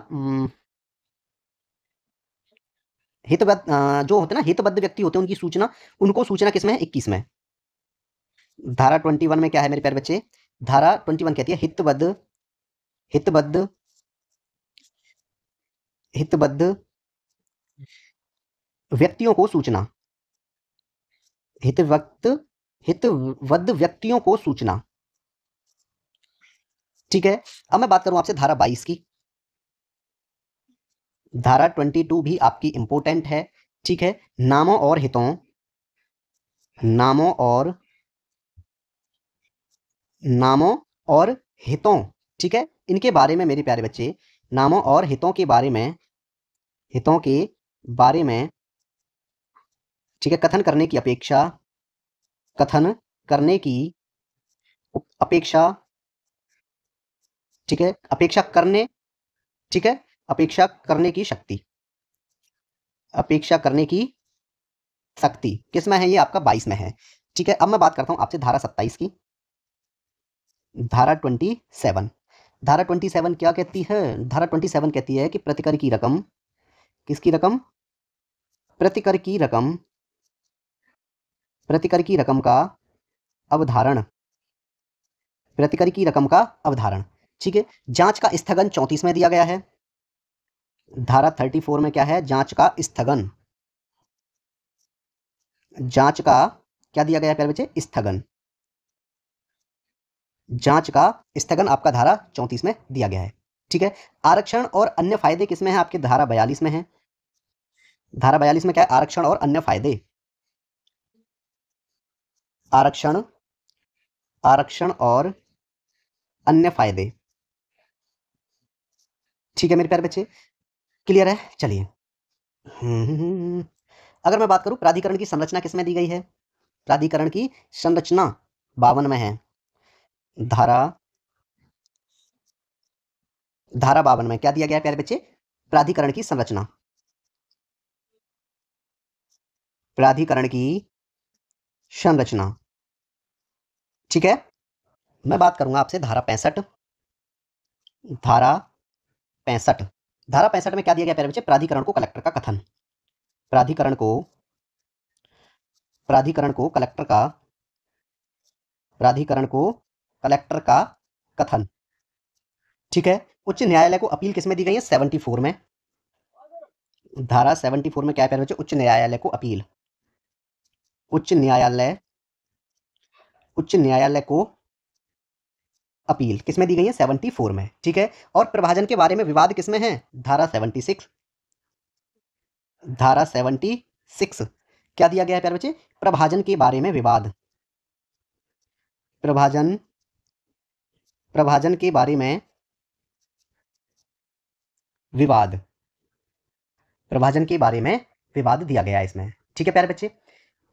हितबद्ध जो होते हैं ना, हितबद्ध व्यक्ति होते हैं उनकी सूचना, उनको सूचना किसमें है? 21 में। धारा 21 में क्या है मेरे प्यारे बच्चे? धारा 21 कहती है हितबद्ध, हितबद्ध, हितबद्ध व्यक्तियों को सूचना, हितवक्त, हितबद्ध व्यक्तियों को सूचना। ठीक है, अब मैं बात करूं आपसे धारा 22 की। धारा 22 भी आपकी इंपोर्टेंट है। ठीक है, नामों और हितों, नामों और, नामों और हितों। ठीक है, इनके बारे में मेरे प्यारे बच्चे, नामों और हितों के बारे में, हितों के बारे में, ठीक है, कथन करने की अपेक्षा, कथन करने की अपेक्षा, ठीक है, अपेक्षा करने, ठीक है, अपेक्षा करने की शक्ति, अपेक्षा करने की शक्ति किस में है? ये आपका 22 में है। ठीक है, अब मैं बात करता हूं आपसे धारा 27 की। धारा 27, धारा 27 क्या कहती है? धारा 27 कहती है कि प्रतिकर की रकम, किसकी रकम? प्रतिकर की रकम, प्रतिकर की रकम का अवधारण, प्रतिकर की रकम का अवधारण। ठीक है, जांच का स्थगन 34 में दिया गया है। धारा 34 में क्या है? जांच का स्थगन, जांच का क्या दिया गया है प्यारे बच्चे? स्थगन, जांच का स्थगन आपका धारा 34 में दिया गया है। ठीक है, आरक्षण और अन्य फायदे किसमें है? आपके धारा 42 में है। धारा 42 में क्या है? आरक्षण और अन्य फायदे, आरक्षण, आरक्षण और अन्य फायदे। ठीक है मेरे प्यारे बच्चे, क्लियर है? चलिए, अगर मैं बात करूं प्राधिकरण की संरचना किसमें दी गई है? प्राधिकरण की संरचना 52 में है। धारा, धारा 52 में क्या दिया गया है प्यारे बच्चे? प्राधिकरण की संरचना, प्राधिकरण की संरचना। ठीक है, मैं बात करूंगा आपसे धारा 65, धारा 65, धारा 65 में क्या दिया गया प्यारे बच्चे? प्राधिकरण को कलेक्टर का कथन, प्राधिकरण को, प्राधिकरण को कलेक्टर का, प्राधिकरण को कलेक्टर का कथन। ठीक है, उच्च न्यायालय को अपील किसमें दी गई है? 74 में। धारा 74 में क्या है प्यारे बच्चे? उच्च न्यायालय को अपील, उच्च न्यायालय, उच्च न्यायालय को अपील किसमें दी गई है? 74 में। ठीक है, और प्रभाजन के बारे में विवाद किसमें है? धारा 76, धारा 76 क्या दिया गया है प्यारे बच्चे? प्रभाजन के बारे में विवाद, प्रभाजन, प्रभाजन के बारे में विवाद, प्रभाजन के बारे में विवाद दिया गया है इसमें। ठीक है प्यारे बच्चे,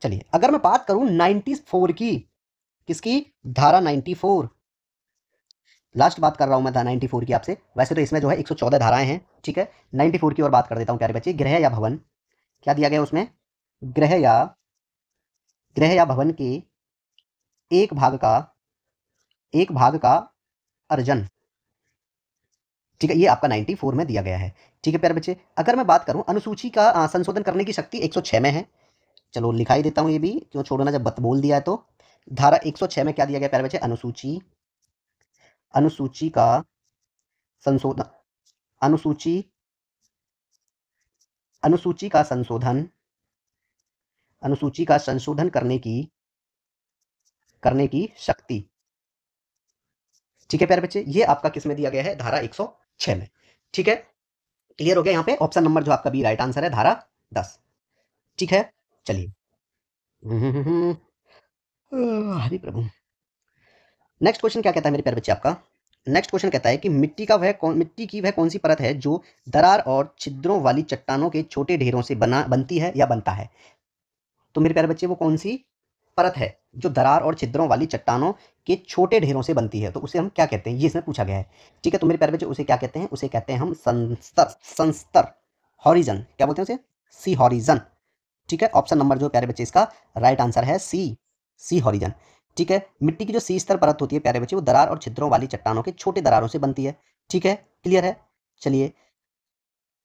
चलिए अगर मैं बात करूं 94 की, किसकी? धारा 94, लास्ट बात कर रहा हूं मैं धारा 94 की आपसे। वैसे तो इसमें जो है 114 धाराएं हैं। ठीक है, 94 की ओर बात कर देता हूं प्यारे बच्चे। गृह या भवन, क्या दिया गया उसमें? गृह या, गृह या भवन के एक भाग का, एक भाग का अर्जन। ठीक है, ये आपका 94 में दिया गया है। ठीक है प्यारे बच्चे, अगर मैं बात करूं अनुसूची का संशोधन करने की शक्ति 106 में है। चलो लिखा ही देता हूं ये भी, क्यों छोड़ना, जब बत बोल दिया है तो। धारा 106 में क्या दिया गया प्यारे बच्चे? अनुसूची, अनुसूची का संशोधन, अनुसूची, अनुसूची का संशोधन, अनुसूची का संशोधन करने की शक्ति। ठीक है प्यारे बच्चे, ये आपका किस में दिया गया है? धारा 106 में। ठीक है, क्लियर हो गया? यहाँ पे ऑप्शन नंबर जो आपका बी राइट आंसर है, धारा 10। ठीक है, चलिए, हरि प्रभु। नेक्स्ट क्वेश्चन क्या कहता है मेरे प्यारे बच्चे आपका? नेक्स्ट क्वेश्चन कहता है कि मिट्टी की वह कौन सी परत है जो दरार और छिद्रों वाली चट्टानों के छोटे ढेरों से बनती है या बनता है? तो मेरे प्यारे बच्चे वो कौन सी परत है जो दरार और छिद्रों वाली चट्टानों के छोटे ढेरों से बनती है? तो उसे हम क्या कहते हैं? ये इसमें पूछा गया है। ठीक है, तो मेरे प्यारे बच्चे उसे क्या कहते हैं? उसे कहते हैं हम संस्तर, संस्तर, हॉरिजन। क्या बोलते हैं उसे? सी हॉरिजन। ठीक है, ऑप्शन नंबर जो प्यारे बच्चे इसका राइट आंसर है सी, सी हॉरिजन। ठीक है, मिट्टी की जो सी स्तर परत होती है प्यारे बच्चे, वो दरार और छिद्रों वाली चट्टानों के छोटे दरारों से बनती है। ठीक है, क्लियर है? चलिए,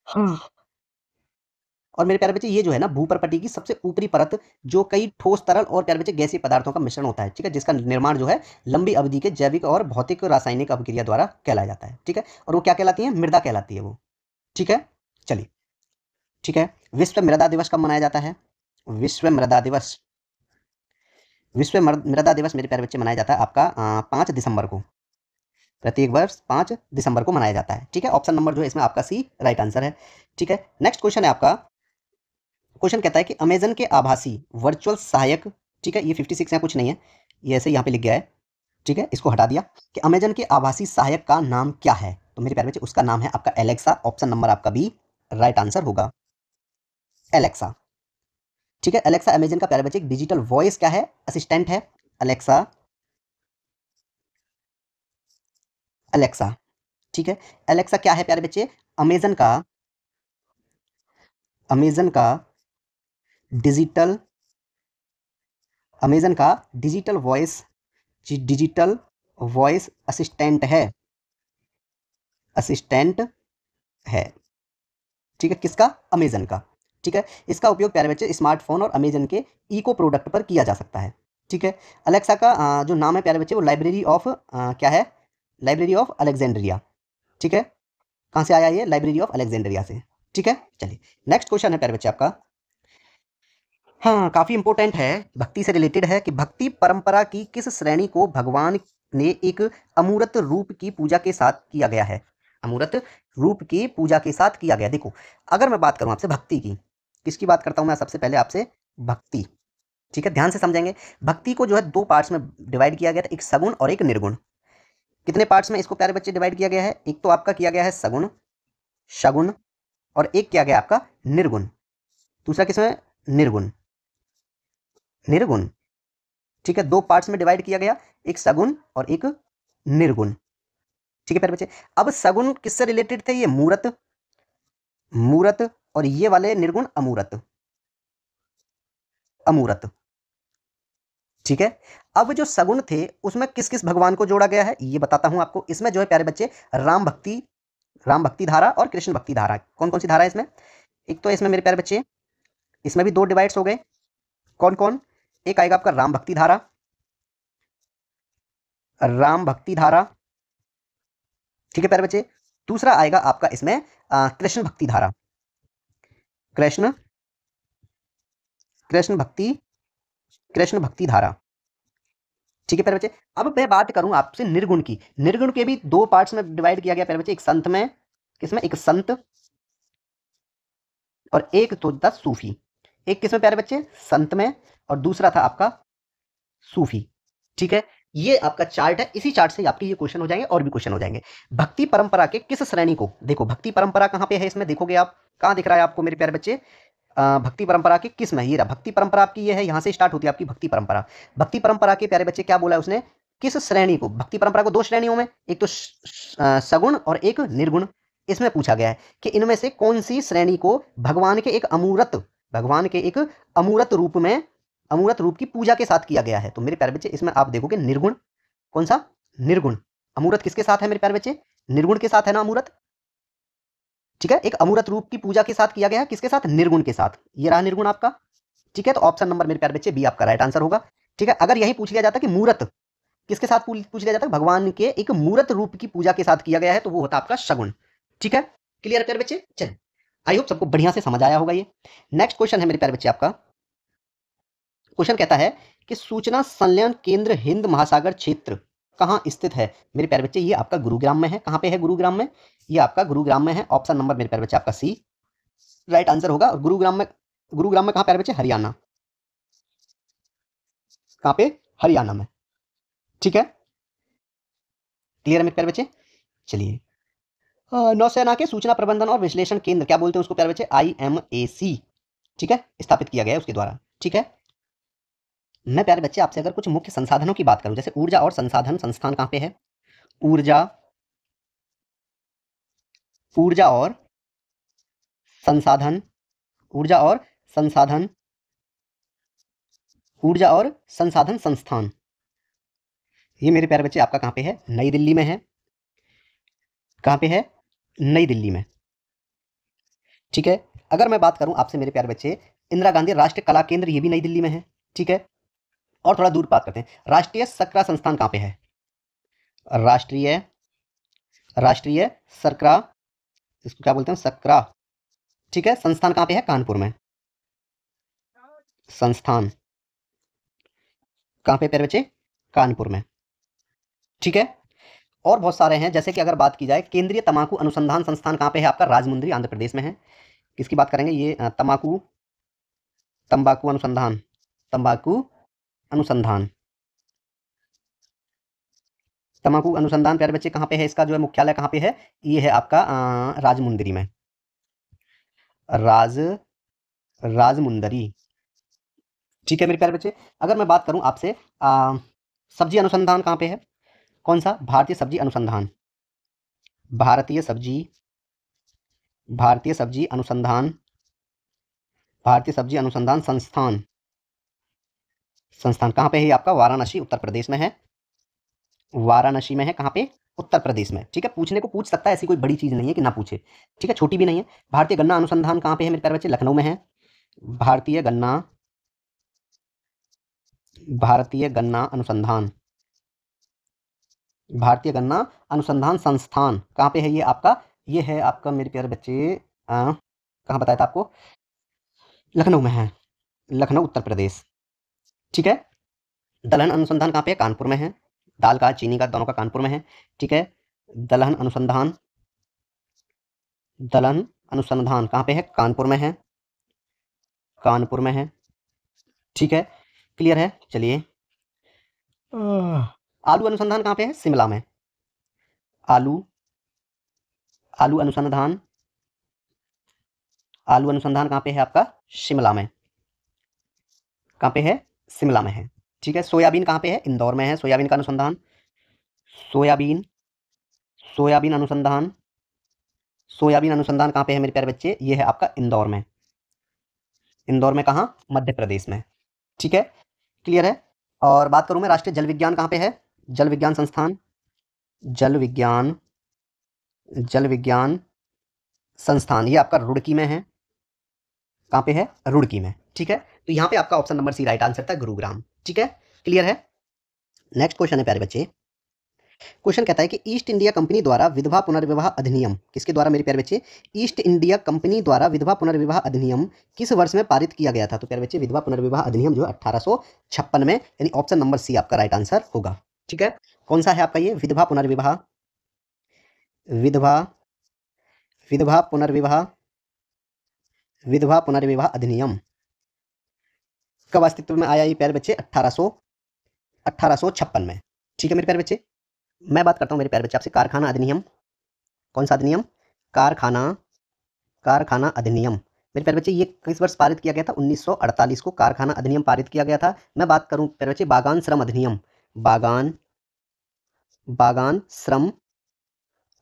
हाँ, और मेरे प्यारे बच्चे ये जो है ना भूपर्पटी की सबसे ऊपरी परत, जो कई ठोस तरल और प्यारे बच्चे गैसीय पदार्थों का मिश्रण होता है। ठीक है, जिसका निर्माण जो है लंबी अवधि के जैविक और भौतिक रासायनिक अभिक्रिया द्वारा कहलाया जाता है। ठीक है, और वो क्या कहलाती है? मृदा कहलाती है वो। ठीक है, चलिए, ठीक है, विश्व मृदा दिवस कब मनाया जाता है? विश्व मृदा दिवस, विश्व मृदा दिवस मेरे प्यारे बच्चे मनाया जाता है आपका 5 दिसंबर को। प्रत्येक वर्ष 5 दिसंबर को मनाया जाता है। ठीक है, ऑप्शन नंबर जो है इसमें आपका सी राइट आंसर है। ठीक है, नेक्स्ट क्वेश्चन है आपका। क्वेश्चन कहता है कि अमेजन के आभासी वर्चुअल सहायक, ठीक है, ये 56 है, कुछ नहीं है, ये ऐसे यहाँ पे लिख गया है। ठीक है, इसको हटा दिया कि अमेजन के आभासी सहायक का नाम क्या है? तो मेरे प्यारे बच्चे उसका नाम है आपका एलेक्सा। ऑप्शन नंबर आपका बी राइट आंसर होगा, एलेक्सा। ठीक है, एलेक्सा अमेजन का प्यारे बच्चे एक डिजिटल वॉइस क्या है? असिस्टेंट है। Alexa Alexa. ठीक है, अलेक्सा क्या है प्यारे बच्चे? अमेजन का अमेजन का डिजिटल अमेजन का डिजिटल वॉइस असिस्टेंट है। ठीक है, किसका? अमेजन का। ठीक है, इसका उपयोग प्यारे बच्चे स्मार्टफोन और अमेजन के इको प्रोडक्ट पर किया जा सकता है। ठीक है, अलेक्सा का जो नाम है प्यारे बच्चे वो लाइब्रेरी ऑफ क्या है? Library of Alexandria. ठीक है, कहाँ से आया ये? लाइब्रेरी ऑफ अलेक्जेंड्रिया से। ठीक है, चलिए नेक्स्ट क्वेश्चन है प्यारे बच्चे आपका। हाँ, काफी इंपॉर्टेंट है, भक्ति से रिलेटेड है कि भक्ति परंपरा की किस श्रेणी को भगवान ने एक अमूर्त रूप की पूजा के साथ किया गया है? अमूर्त रूप की पूजा के साथ किया गया। देखो, अगर मैं बात करूं आपसे भक्ति की, किसकी बात करता हूं मैं सबसे पहले आपसे? भक्ति। ठीक है, ध्यान से समझेंगे। भक्ति को जो है दो पार्ट्स में डिवाइड किया गया था, एक सगुण और एक निर्गुण। कितने पार्ट्स में इसको प्यारे बच्चे डिवाइड किया गया है? एक तो आपका किया गया है सगुण, शगुन, और एक किया गया आपका निर्गुण। दूसरा किसमें? निर्गुण। निर्गुण। ठीक है, दो पार्ट्स में डिवाइड किया गया, एक सगुण और एक निर्गुण। ठीक है प्यारे बच्चे, अब सगुण किससे रिलेटेड थे? ये मूरत, मूरत, और ये वाले निर्गुण अमूरत, अमूरत। ठीक है, अब जो सगुण थे उसमें किस किस भगवान को जोड़ा गया है ये बताता हूं आपको। इसमें जो है प्यारे बच्चे राम भक्ति धारा और कृष्ण भक्ति धारा। कौन कौन सी धारा है इसमें? एक तो इसमें मेरे प्यारे बच्चे, इसमें भी दो डिवाइड्स हो गए। कौन कौन? एक आएगा आपका राम भक्ति धारा, राम भक्ति धारा। ठीक है प्यारे बच्चे, दूसरा आएगा आपका इसमें कृष्ण भक्ति धारा, कृष्ण कृष्ण भक्ति कृष्ण भक्ति धारा। ठीक है प्यारे बच्चे, अब मैं बात करूं आपसे निर्गुण की। निर्गुण के भी दो पार्ट्स में डिवाइड किया गया प्यारे बच्चे, एक संत में, किसमें? एक संत, और एक तो था सूफी। एक किसमें प्यारे बच्चे? संत में, और दूसरा था आपका सूफी। ठीक है, ये आपका चार्ट है, इसी चार्ट से आपके ये क्वेश्चन हो जाएंगे और भी क्वेश्चन हो जाएंगे। भक्ति परंपरा के किस श्रेणी को, देखो भक्ति परंपरा कहां पे है इसमें देखोगे आप, कहां दिख रहा है आपको मेरे प्यारे बच्चे? भक्ति परंपरा के किस में? ये रहा भक्ति परंपरा आपकी, ये है, यहां से स्टार्ट होती है आपकी भक्ति परंपरा। भक्ति परंपरा के प्यारे बच्चे क्या बोला है उसने? किस श्रेणी को? भक्ति परंपरा को दो श्रेणियों में, एक तो सगुण और एक निर्गुण। इसमें पूछा गया है कि इनमें से कौन सी श्रेणी को भगवान के एक अमूर्त रूप में, अमूर्त रूप की पूजा के साथ किया गया है। तो मेरे प्यारे बच्चे इसमें आप देखोगे निर्गुण। कौन सा? निर्गुण। अमूर्त किसके साथ है मेरे प्यारे बच्चे? निर्गुण के साथ है ना अमूर्त। ठीक है, एक अमूर्त रूप की पूजा के साथ किया गया है, किसके साथ? निर्गुण के साथ। ये रहा निर्गुण आपका। ठीक है, तो ऑप्शन नंबर मेरे प्यारे बच्चे बी आपका राइट आंसर होगा। ठीक है, अगर यही पूछ लिया जाता कि मूर्त किसके साथ पूछ लिया जाता, भगवान के एक मूर्त रूप की पूजा के साथ किया गया है, तो वो होता आपका शगुन। ठीक है, क्लियर प्यारे बच्चे? चलिए, आई होप सबको बढ़िया से समझ आया होगा ये। नेक्स्ट क्वेश्चन है मेरे प्यारे बच्चे आपका। क्वेश्चन कहता है कि सूचना संलयन केंद्र हिंद महासागर क्षेत्र कहाँ स्थित है? मेरे प्यारे बच्चे ये आपका गुरुग्राम में है। कहाँ पे है? गुरुग्राम में। ये आपका गुरुग्राम में है। ऑप्शन नंबर मेरे प्यारे बच्चे आपका सी राइट आंसर होगा। और गुरुग्राम में कहाँ प्यारे बच्चे? हरियाणा। कहाँ पे? हरियाणा में। ठीक है, क्लियर है मेरे प्यारे बच्चे? चलिए, नौसेना के सूचना प्रबंधन और विश्लेषण केंद्र क्या बोलते हैं उसको प्यारे बच्चे? IMAC। ठीक है, स्थापित किया गया है उसके द्वारा। ठीक है, मैं प्यारे बच्चे आपसे अगर कुछ मुख्य संसाधनों की बात करूं, जैसे ऊर्जा और संसाधन संस्थान कहां पे है? ऊर्जा ऊर्जा और संसाधन ऊर्जा और संसाधन ऊर्जा और संसाधन संस्थान, ये मेरे प्यारे बच्चे आपका कहां पे है? नई दिल्ली में है। कहां पे है? नई दिल्ली में। ठीक है, अगर मैं बात करूं आपसे मेरे प्यारे बच्चे, इंदिरा गांधी राष्ट्रीय कला केंद्र, ये भी नई दिल्ली में है। ठीक है, और थोड़ा दूर बात करते हैं, राष्ट्रीय सकरा संस्थान कहां पे है? राष्ट्रीय राष्ट्रीय सकरा, इसको क्या बोलते हैं? सकरा। ठीक है, संस्थान कहां पे है? कानपुर में। संस्थान कहां पे प्यारे बच्चे? कानपुर में। ठीक है, और बहुत सारे हैं, जैसे कि अगर बात की जाए केंद्रीय तंबाकू अनुसंधान संस्थान कहां पे है आपका? राजमुंद्री, आंध्र प्रदेश में है। किसकी बात करेंगे? ये तंबाकू अनुसंधान तंबाकू अनुसंधान तंबाकू अनुसंधान प्यारे बच्चे कहां पे है? इसका जो है मुख्यालय कहां पे है? ये है आपका राजमुंदरी में। राज राजमुंदरी। ठीक है मेरे प्यारे बच्चे, अगर मैं बात करूं आपसे सब्जी अनुसंधान कहां पे है? कौन सा? भारतीय सब्जी अनुसंधान। भारतीय सब्जी, भारतीय सब्जी अनुसंधान, भारतीय सब्जी अनुसंधान संस्थान, संस्थान कहाँ पे है ये आपका? वाराणसी उत्तर प्रदेश में है। वाराणसी में है, कहाँ पे? उत्तर प्रदेश में। ठीक है, पूछने को पूछ सकता है, ऐसी कोई बड़ी चीज नहीं है कि ना पूछे। ठीक है, छोटी भी नहीं है। भारतीय गन्ना अनुसंधान कहाँ पे है मेरे प्यारे बच्चे? लखनऊ में है। भारतीय गन्ना, भारतीय गन्ना अनुसंधान, भारतीय गन्ना अनुसंधान संस्थान कहाँ पे है ये आपका? ये है आपका मेरे प्यारे बच्चे कहाँ बताया था आपको? लखनऊ में है, लखनऊ उत्तर प्रदेश। ठीक है, दलहन अनुसंधान कहाँ पे है? कानपुर में है। दाल का, चीनी का, दोनों का कानपुर में है। ठीक है, दलहन अनुसंधान, दलहन अनुसंधान कहाँ पे है? कानपुर में है, कानपुर में है। ठीक है, क्लियर है। चलिए, आलू अनुसंधान कहाँ पे है? शिमला में। आलू, आलू अनुसंधान, आलू अनुसंधान कहाँ पे है आपका? शिमला में। कहाँ पे है? शिमला में है। ठीक है, सोयाबीन कहाँ पे है? इंदौर में है सोयाबीन का अनुसंधान। सोयाबीन, सोयाबीन अनुसंधान, सोयाबीन अनुसंधान कहाँ पे है मेरे प्यारे बच्चे? ये है आपका इंदौर में। इंदौर में कहाँ? मध्य प्रदेश में। ठीक है, क्लियर है। और बात करूं मैं, राष्ट्रीय जल विज्ञान कहाँ पे है? जल विज्ञान संस्थान, जल विज्ञान, जल विज्ञान संस्थान, ये आपका रुड़की में है। कहाँ पे है? रुड़की में। ठीक है, तो यहाँ पे आपका option number C right answer था, गुरुग्राम। ठीक है, क्लियर है। नेक्स्ट क्वेश्चन है प्यारे बच्चे। क्वेश्चन कहता है कि ईस्ट इंडिया कंपनी द्वारा विधवा पुनर्विवाह अधिनियम किसके द्वारा मेरे प्यारे बच्चे? ईस्ट इंडिया कंपनी द्वारा विधवा पुनर्विवाह अधिनियम किस वर्ष में पारित किया गया था? तो प्यारे बच्चे, विधवा पुनर्विवाह अधिनियम जो 1856 में, यानी ऑप्शन नंबर सी आपका राइट आंसर होगा। ठीक है, कौन सा है आपका ये? विधवा पुनर्विवाह, विधवा, विधवा पुनर्विवाह, विधवा पुनर्विवाह अधिनियम कब अस्तित्व में आया ये प्यारे बच्चे? 1856 में। ठीक है मेरे प्यारे बच्चे, मैं बात करता हूँ मेरे प्यारे बच्चे आपसे कारखाना अधिनियम। कौन सा अधिनियम? कारखाना, कारखाना अधिनियम। मेरे प्यारे बच्चे, ये किस वर्ष पारित किया गया था? 1948 को कारखाना अधिनियम पारित किया गया था। मैं बात करूं प्यारे बच्चे बागान श्रम अधिनियम, बागान, बागान श्रम,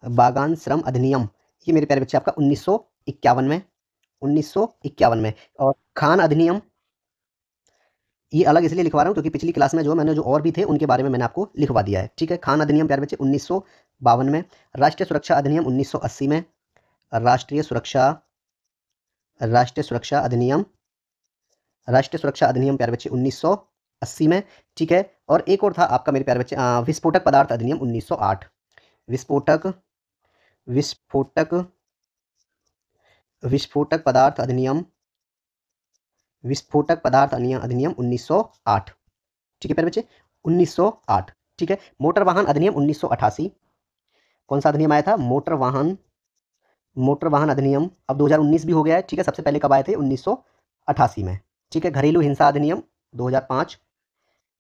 बागान श्रम अधिनियम, ये मेरे प्यारे बच्चे आपका 1951 में, 1951 में। और खान अधिनियम, ये अलग इसलिए लिखवा रहा हूँ क्योंकि पिछली क्लास में जो मैंने जो और भी थे उनके बारे में मैंने आपको लिखवा दिया है। ठीक है, खान अधिनियम प्यारे बच्चे 1952 में। राष्ट्रीय सुरक्षा अधिनियम 1980 में, राष्ट्रीय सुरक्षा, राष्ट्रीय सुरक्षा अधिनियम, राष्ट्रीय सुरक्षा अधिनियम प्यारे बच्चे 1980 में। ठीक है, और एक और था आपका मेरे प्यारे बच्चे विस्फोटक पदार्थ अधिनियम 1908, विस्फोटक, विस्फोटक, विस्फोटक पदार्थ अधिनियम, विस्फोटक पदार्थ अधिनियम 1908। ठीक है प्यारे बच्चे, 1908। ठीक है, मोटर वाहन अधिनियम 1988। कौन सा अधिनियम आया था? मोटर वाहन, मोटर वाहन अधिनियम। अब 2019 भी हो गया है। ठीक है, सबसे पहले कब आए थे? 1988 में। ठीक है, घरेलू हिंसा अधिनियम 2005,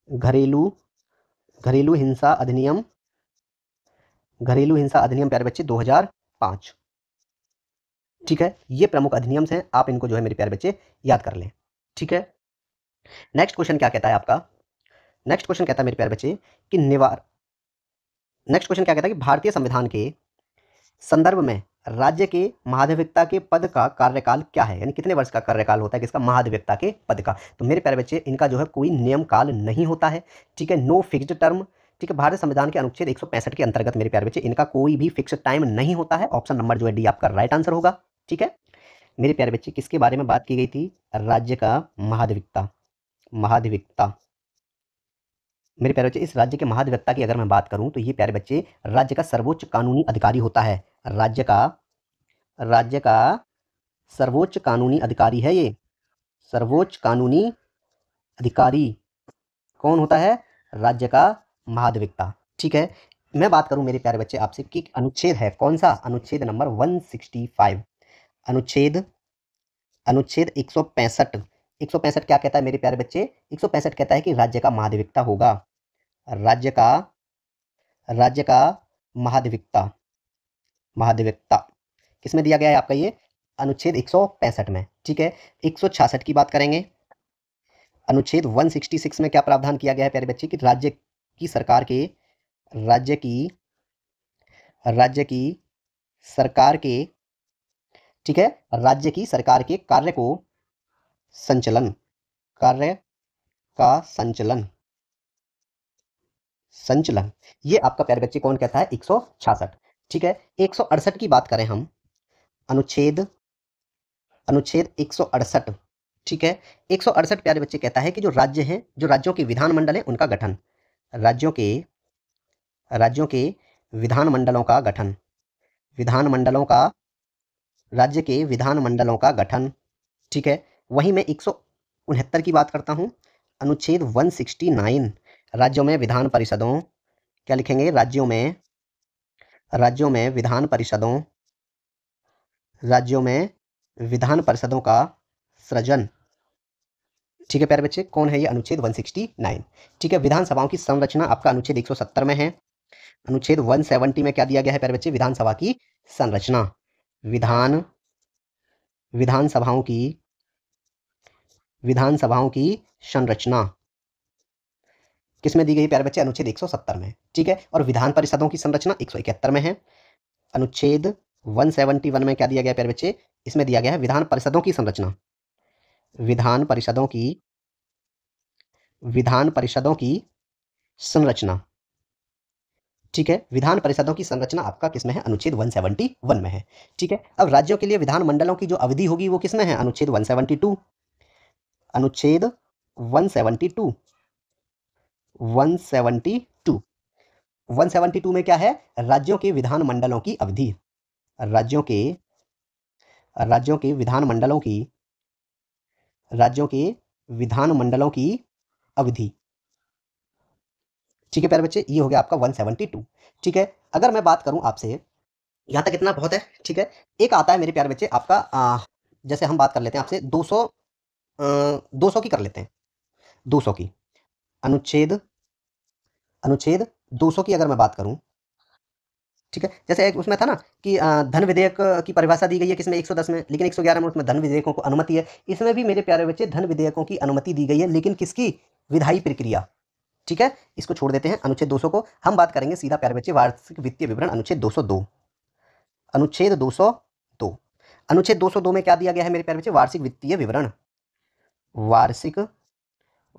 घरेलू, घरेलू हिंसा अधिनियम, घरेलू हिंसा अधिनियम प्यारे बच्चे 2005। ठीक है, ये प्रमुख अधिनियम हैं, आप इनको जो है मेरे प्यारे बच्चे याद कर लें। ठीक है, नेक्स्ट क्वेश्चन क्या कहता है आपका? नेक्स्ट क्वेश्चन कहता है मेरे प्यारे बच्चे कि नेक्स्ट क्वेश्चन क्या कहता है कि भारतीय संविधान के संदर्भ में राज्य के महाधिवक्ता के पद का कार्यकाल क्या है? यानी कितने वर्ष का कार्यकाल होता है किसका? महाधिवक्ता के पद का। तो मेरे प्यारे बच्चे, इनका जो है कोई नियम काल नहीं होता है। ठीक है, नो फिक्स्ड टर्म। ठीक है, भारतीय संविधान के अनुच्छेद 165 के अंतर्गत मेरे प्यारे बच्चे इनका कोई भी फिक्स टाइम नहीं होता है। ऑप्शन नंबर जो है डी आपका राइट आंसर होगा। ठीक है मेरे प्यारे बच्चे, किसके बारे में बात की गई थी? राज्य का महाधिवक्ता, महाधिवक्ता। मेरे प्यारे बच्चे, इस राज्य के महाधिवक्ता की अगर मैं बात करूं तो ये प्यारे बच्चे राज्य का सर्वोच्च कानूनी अधिकारी होता है। राज्य का, राज्य का सर्वोच्च कानूनी अधिकारी है ये, सर्वोच्च कानूनी अधिकारी कौन होता है? राज्य का महाधिवक्ता। ठीक है, मैं बात करूं मेरे प्यारे बच्चे आपसे कि अनुच्छेद है कौन सा? अनुच्छेद नंबर 165, अनुच्छेद, अनुच्छेद 165। 165 क्या कहता है मेरे प्यारे बच्चे? 165 कहता है कि राज्य का महाधिवक्ता होगा, राज्य का, राज्य का महाधिवक्ता, महाधिवक्ता किसमें दिया गया है आपका ये? अनुच्छेद 165 में। ठीक है, 166 की बात करेंगे। अनुच्छेद 166 में क्या प्रावधान किया गया है प्यारे बच्चे कि राज्य की सरकार के, राज्य की, राज्य की सरकार के, ठीक है, राज्य की सरकार के कार्य को संचलन, कार्य का संचलन, संचलन, ये आपका प्यारे बच्चे कौन कहता है? 166। ठीक है, 168 की बात करें हम, अनुच्छेद, अनुच्छेद 168, ठीक है, 168 प्यारे बच्चे कहता है कि जो राज्य हैं, जो राज्यों के विधानमंडल है उनका गठन, राज्यों के, राज्यों के विधानमंडलों का गठन, विधानमंडलों का, राज्य के विधानमंडलों का गठन, ठीक है। वहीं मैं 169 की बात करता हूं, अनुच्छेद 169, राज्यों में विधान परिषदों, क्या लिखेंगे? राज्यों में, राज्यों में विधान परिषदों, राज्यों में विधान परिषदों का सृजन, ठीक है प्यारे बच्चे, कौन है ये? अनुच्छेद 169। ठीक है, विधानसभाओं की संरचना आपका अनुच्छेद 170 में है। अनुच्छेद 170 में क्या दिया गया है प्यारे बच्चे? विधानसभा की संरचना, विधान, विधानसभाओं की, विधानसभाओं की संरचना किसमें दी गई प्यारे बच्चे? अनुच्छेद 170 में। ठीक है, और विधान परिषदों की संरचना 171 में है। अनुच्छेद 171 में क्या दिया गया प्यारे बच्चे? इसमें दिया गया है विधान परिषदों की संरचना, विधान परिषदों की, विधान परिषदों की संरचना, ठीक है, विधान परिषदों की संरचना आपका किसमें है? अनुच्छेद 171 में है। ठीक है, अब राज्यों के लिए विधानमंडलों की जो अवधि होगी वो किसमें है? अनुच्छेद 172, अनुच्छेद 172, 172, 172 में क्या है? राज्यों के विधानमंडलों की अवधि, राज्यों के, राज्यों के विधानमंडलों की, राज्यों के विधानमंडलों की अवधि। ठीक है प्यारे बच्चे, ये हो गया आपका 172। ठीक है, अगर मैं बात करूं आपसे, यहां तक इतना बहुत है। ठीक है, एक आता है मेरे प्यारे बच्चे आपका जैसे हम बात कर लेते हैं आपसे 200, 200 की कर लेते हैं, 200 की, अनुच्छेद, अनुच्छेद 200 की अगर मैं बात करूं, ठीक है, जैसे एक उसमें था ना कि धन विधेयक की परिभाषा दी गई है किसमें? 110 में, लेकिन 111 में उसमें धन विधेयकों को अनुमति है। इसमें भी मेरे प्यारे बच्चे धन विधेयकों की अनुमति दी गई है, लेकिन किसकी? विधायी प्रक्रिया। ठीक है, इसको छोड़ देते हैं अनुच्छेद 200 को, हम बात करेंगे सीधा प्यारे बच्चे वार्षिक वित्तीय विवरण, अनुच्छेद 202, अनुच्छेद 202, अनुच्छेद 202 में क्या दिया गया है मेरे प्यारे बच्चे? वार्षिक वित्तीय विवरण, वार्षिक,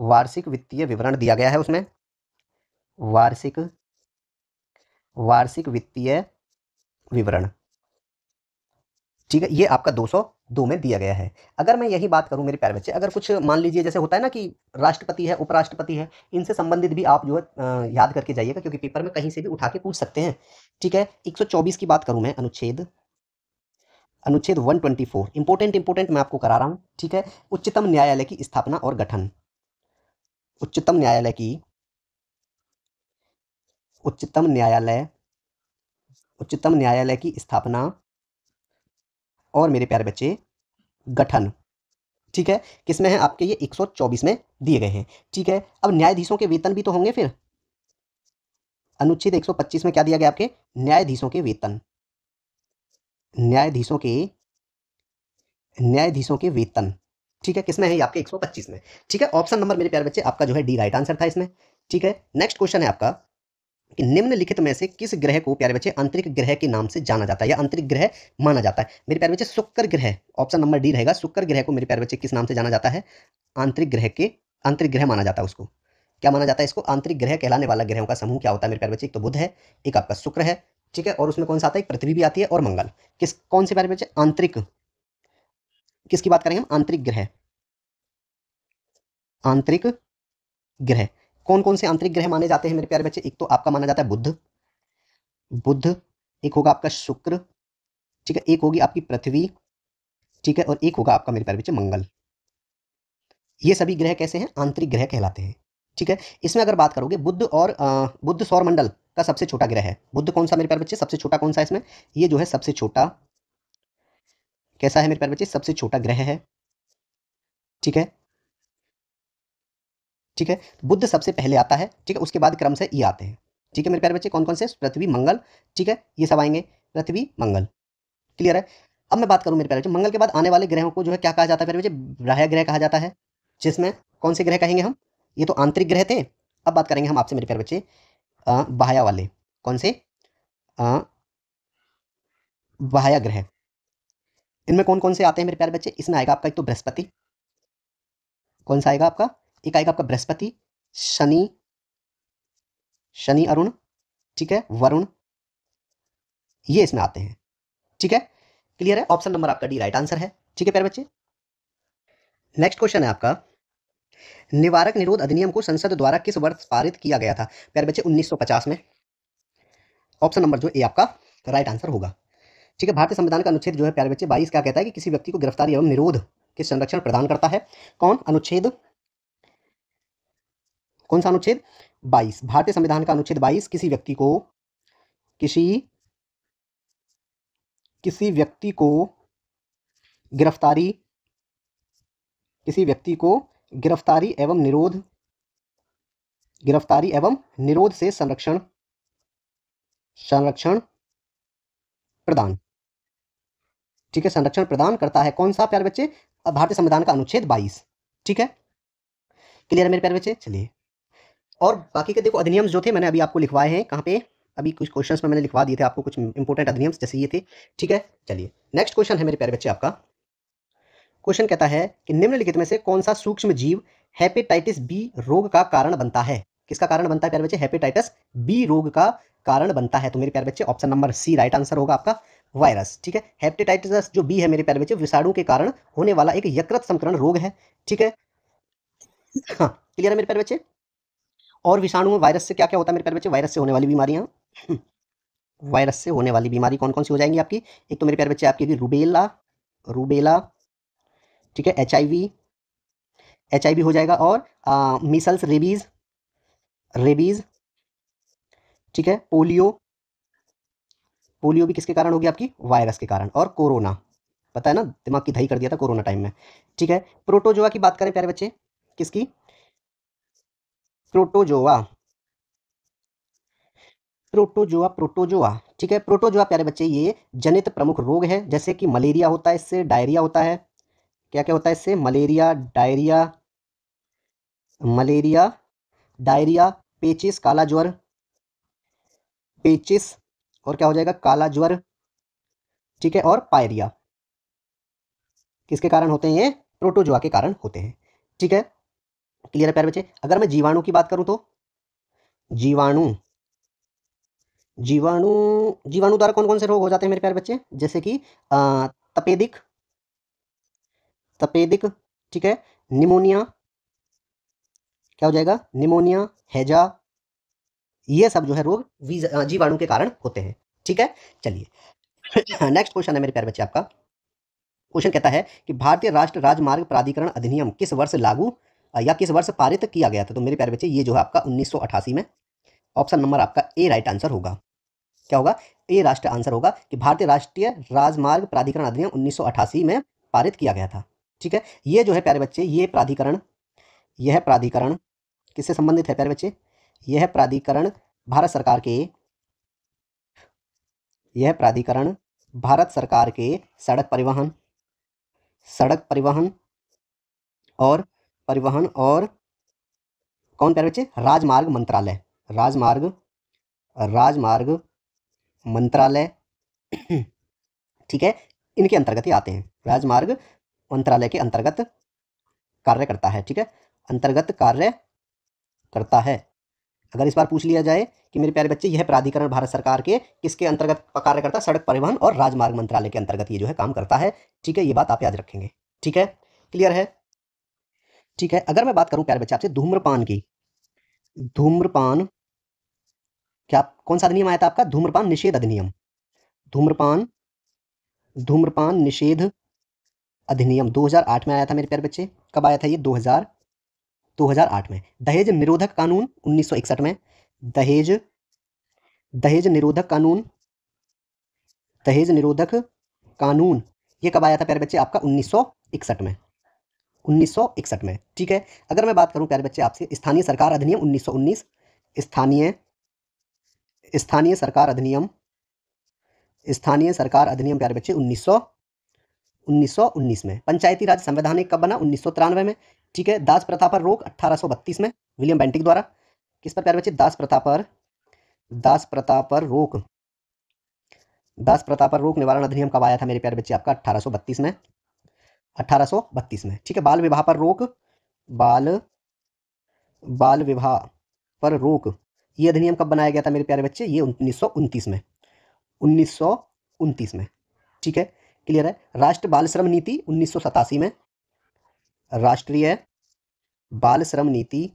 वार्षिक वित्तीय विवरण दिया गया है उसमें, वार्षिक, वार्षिक वित्तीय विवरण। ठीक है, ये आपका 202 में दिया गया है। अगर मैं यही बात करूं मेरे प्यारे बच्चे, अगर कुछ मान लीजिए जैसे होता है ना कि राष्ट्रपति है, उपराष्ट्रपति है, इनसे संबंधित भी आप जो है याद करके जाइएगा, क्योंकि पेपर में कहीं से भी उठा के पूछ सकते हैं। ठीक है, 124 की बात करूं मैं, अनुच्छेद, अनुच्छेद 124, इंपोर्टेंट इंपोर्टेंट मैं आपको करा रहा हूं। ठीक है, उच्चतम न्यायालय की स्थापना और गठन, उच्चतम न्यायालय की, उच्चतम न्यायालय, उच्चतम न्यायालय की स्थापना और मेरे प्यारे बच्चे गठन। ठीक है, किसमें है आपके? ये 124 में दिए गए हैं। ठीक है, अब न्यायाधीशों के वेतन भी तो होंगे फिर, अनुच्छेद 125 में क्या दिया गया आपके? न्यायाधीशों के वेतन, न्यायाधीशों के, न्यायाधीशों के वेतन। ठीक है, किसमें है ये आपके? 125 में। ठीक है, ऑप्शन नंबर मेरे प्यारे बच्चे आपका जो है डी राइट आंसर था इसमें। ठीक है, नेक्स्ट क्वेश्चन है आपका कि निम्नलिखित में से किस ग्रह को प्यारे बच्चे आंतरिक ग्रह के नाम से जाना जाता है या आंतरिक ग्रह माना जाता है? मेरे प्यारे बच्चे शुक्र ग्रह, ऑप्शन नंबर डी रहेगा। शुक्र ग्रह को मेरे प्यारे बच्चे किस नाम से जाना जाता है? आंतरिक ग्रह के, आंतरिक ग्रह माना जाता है उसको। क्या माना जाता है इसको? आंतरिक ग्रह कहलाने वाला ग्रहों का समूह क्या होता है मेरे प्यारे बच्चे? एक तो बुध है, एक आपका शुक्र है, ठीक है, और उसमें कौन सा आता है? एक पृथ्वी भी आती है और मंगल। किस, कौन से प्यारे बच्चे? आंतरिक, किसकी बात करेंगे हम? आंतरिक ग्रह, आंतरिक ग्रह। कौन कौन से आंतरिक ग्रह माने जाते हैं मेरे प्यारे बच्चे? एक तो आपका माना जाता है बुध, बुध, एक होगा आपका शुक्र, ठीक है, एक होगी आपकी पृथ्वी, ठीक है, और एक होगा आपका मेरे प्यारे बच्चे मंगल। ये सभी ग्रह कैसे हैं? आंतरिक ग्रह कहलाते हैं। ठीक है, इसमें अगर बात करोगे बुध और बुध सौर मंडल का सबसे छोटा ग्रह है। बुध कौन सा मेरे प्यारे बच्चे? सबसे छोटा कौन सा है इसमें? ये जो है सबसे छोटा, कैसा है मेरे प्यारे बच्चे? सबसे छोटा ग्रह है। ठीक है, ठीक है, बुध सबसे पहले आता है, ठीक है, उसके बाद क्रम से ये आते हैं। ठीक है मेरे प्यारे बच्चे, कौन कौन से? पृथ्वी, मंगल, ठीक है, ये सब आएंगे, पृथ्वी, मंगल। क्लियर है? अब मैं बात करूं मेरे प्यारे बच्चे, मंगल के बाद आने वाले ग्रहों को जो है क्या कहा जाता है मेरे बच्चे? ग्रह ग्रह कहा जाता है, जिसमें कौन से ग्रह कहेंगे हम? ये तो आंतरिक ग्रह थे। अब बात करेंगे हम आपसे मेरे प्यारे बच्चे बाह्य वाले, कौन से? अ, बाह्य ग्रह, इनमें कौन कौन से आते हैं मेरे प्यारे बच्चे? इसमें आएगा आपका एक तो बृहस्पति, कौन सा आएगा आपका? एक आएगा आपका बृहस्पति, शनि, शनि अरुण, ठीक है, वरुण, ये इसमें आते हैं, ठीक है, क्लियर है? ऑप्शन नंबर आपका डी राइट आंसर है, ठीक है प्यारे बच्चे। नेक्स्ट क्वेश्चन है आपका, निवारक निरोध अधिनियम को संसद द्वारा किस वर्ष पारित किया गया था? प्यारे बच्चे 1950 में, ऑप्शन नंबर जो ए आपका राइट आंसर होगा, ठीक है। भारतीय संविधान का अनुच्छेद जो है प्यारे बच्चे 22 क्या कहता है कि किसी व्यक्ति को गिरफ्तारी एवं निरोध के संरक्षण प्रदान करता है। कौन अनुच्छेद, कौन सा अनुच्छेद? 22, भारतीय संविधान का अनुच्छेद 22 किसी व्यक्ति को, किसी व्यक्ति को गिरफ्तारी, किसी व्यक्ति को गिरफ्तारी एवं निरोध, गिरफ्तारी एवं निरोध से संरक्षण, संरक्षण प्रदान, ठीक है, संरक्षण प्रदान करता है। कौन सा प्यारे बच्चे? भारतीय संविधान का अनुच्छेद 22, ठीक है, क्लियर है मेरे प्यारे बच्चे। चलिए, और बाकी के देखो अधिनियम जो थे मैंने अभी आपको लिखवाए हैं, कहाँ पे? अभी कुछ क्वेश्चंस में मैंने लिखवा दिए थे आपको, कुछ इंपॉर्टेंट अधिनियम जैसे ये थे, ठीक है। चलिए नेक्स्ट क्वेश्चन है मेरे प्यारे बच्चे आपका, क्वेश्चन कहता है कि निम्नलिखित में से कौन सा सूक्ष्म जीव हेपेटाइटिस बी रोग का कारण बनता है? किसका कारण बनता है प्यारे बच्चे? हेपेटाइटिस बी रोग का कारण बनता है। तो मेरे प्यारे बच्चे option number C right answer होगा आपका, वायरस, ठीक है। हेपेटाइटिस जो बी है मेरे प्यारे बच्चे विषाणु के कारण होने वाला एक यकृत संक्रमण रोग है, ठीक है। हाँ, क्लियर है मेरे प्यारे बच्चे। और विषाणु वायरस से क्या क्या होता है मेरे प्यारे बच्चे? वायरस से होने वाली बीमारियां, वायरस से होने वाली बीमारी कौन कौन सी हो जाएंगी आपकी? एक तो मेरे प्यारे बच्चे आपकी रूबेला, रूबेला, ठीक है, एचआईवी हो जाएगा, और मीसल्स, रेबीज, रेबीज, ठीक है, पोलियो, पोलियो भी किसके कारण होगी आपकी? वायरस के कारण। और कोरोना, पता है ना, दिमाग की दही कर दिया था कोरोना टाइम में, ठीक है। प्रोटोजोआ की बात करें प्यारे बच्चे, किसकी? प्रोटोजोआ, प्रोटोजोआ, प्रोटोजोआ, ठीक है। प्रोटोजोआ प्यारे बच्चे ये जनित प्रमुख रोग है, जैसे कि मलेरिया होता है इससे, डायरिया होता है, क्या क्या होता है इससे? मलेरिया, डायरिया, मलेरिया, डायरिया, पेचिस, काला ज्वर, पेचिस, और क्या हो जाएगा? काला ज्वर, ठीक है, और पायरिया, किसके कारण होते हैं? ये प्रोटोजोआ के कारण होते हैं, ठीक है, क्लियर है प्यारे बच्चे। अगर मैं जीवाणु की बात करूं तो जीवाणु, जीवाणु, जीवाणु द्वारा कौन कौन से रोग हो जाते हैं मेरे प्यारे बच्चे? जैसे कि तपेदिक, तपेदिक, ठीक है, निमोनिया, क्या हो जाएगा? निमोनिया, हैजा, ये सब जो है रोग जीवाणु के कारण होते हैं, ठीक है। चलिए नेक्स्ट क्वेश्चन है मेरे प्यारे बच्चे आपका, क्वेश्चन कहता है कि भारतीय राष्ट्रीय राजमार्ग प्राधिकरण अधिनियम किस वर्ष लागू या किस वर्ष पारित किया गया था? तो मेरे प्यारे बच्चे ये जो है आपका 1988 में, ऑप्शन नंबर आपका ए राइट आंसर होगा, क्या होगा? ए राष्ट्र आंसर होगा कि भारतीय राष्ट्रीय राजमार्ग प्राधिकरण अधिनियम 1988 में पारित किया गया था, ठीक है। ये जो है प्यारे बच्चे, ये प्राधिकरण, यह प्राधिकरण किससे संबंधित है प्यारे बच्चे? यह प्राधिकरण भारत सरकार के, यह प्राधिकरण भारत सरकार के सड़क परिवहन, सड़क परिवहन और परिवहन और कौन प्यारे बच्चे? राजमार्ग मंत्रालय, राजमार्ग, राजमार्ग मंत्रालय, ठीक है, इनके अंतर्गत ही आते हैं, राजमार्ग मंत्रालय के अंतर्गत कार्य करता है, ठीक है, अंतर्गत कार्य करता है। अगर इस बार पूछ लिया जाए कि मेरे प्यारे बच्चे यह प्राधिकरण भारत सरकार के किसके अंतर्गत कार्य करता है? सड़क परिवहन और राजमार्ग मंत्रालय के अंतर्गत ये जो है काम करता है, ठीक है, ये बात आप याद रखेंगे, ठीक है, क्लियर है, ठीक है। अगर मैं बात करूं प्यारे बच्चे आपसे धूम्रपान की, धूम्रपान, क्या कौन सा अधिनियम आया था आपका? धूम्रपान निषेध अधिनियम, धूम्रपान, धूम्रपान निषेध अधिनियम 2008 में आया था मेरे प्यारे बच्चे। कब आया था ये? 2008 में। दहेज निरोधक कानून 1961 में, दहेज, दहेज निरोधक कानून, दहेज निरोधक कानून ये कब आया था प्यारे बच्चे आपका? 1961 में, 1961 में, ठीक है। अगर मैं बात करूं प्यारे बच्चे आपसे स्थानीय सरकार अधिनियम 1919, स्थानीय, स्थानीय सरकार अधिनियम, स्थानीय सरकार अधिनियम प्यारे बच्चे 1919 में। पंचायती राज संवैधानिक कब बना? 1993 में, ठीक है। दास प्रथा पर रोक 1832 में विलियम बेंटिक द्वारा। किस पर प्यारे बच्चे? दास प्रथा पर, दास प्रथा पर रोक दास प्रथा पर रोक निवारण अधिनियम कब आया था मेरे प्यारे बच्चे? आपका 1832 में, 1832 में। ठीक है। बाल विवाह पर रोक, बाल बाल विवाह पर रोक, ये अधिनियम कब बनाया गया था मेरे प्यारे बच्चे? ये 1929 में, 1929 में। ठीक है, क्लियर है। राष्ट्र बाल श्रम नीति 1987 में, राष्ट्रीय बाल श्रम नीति,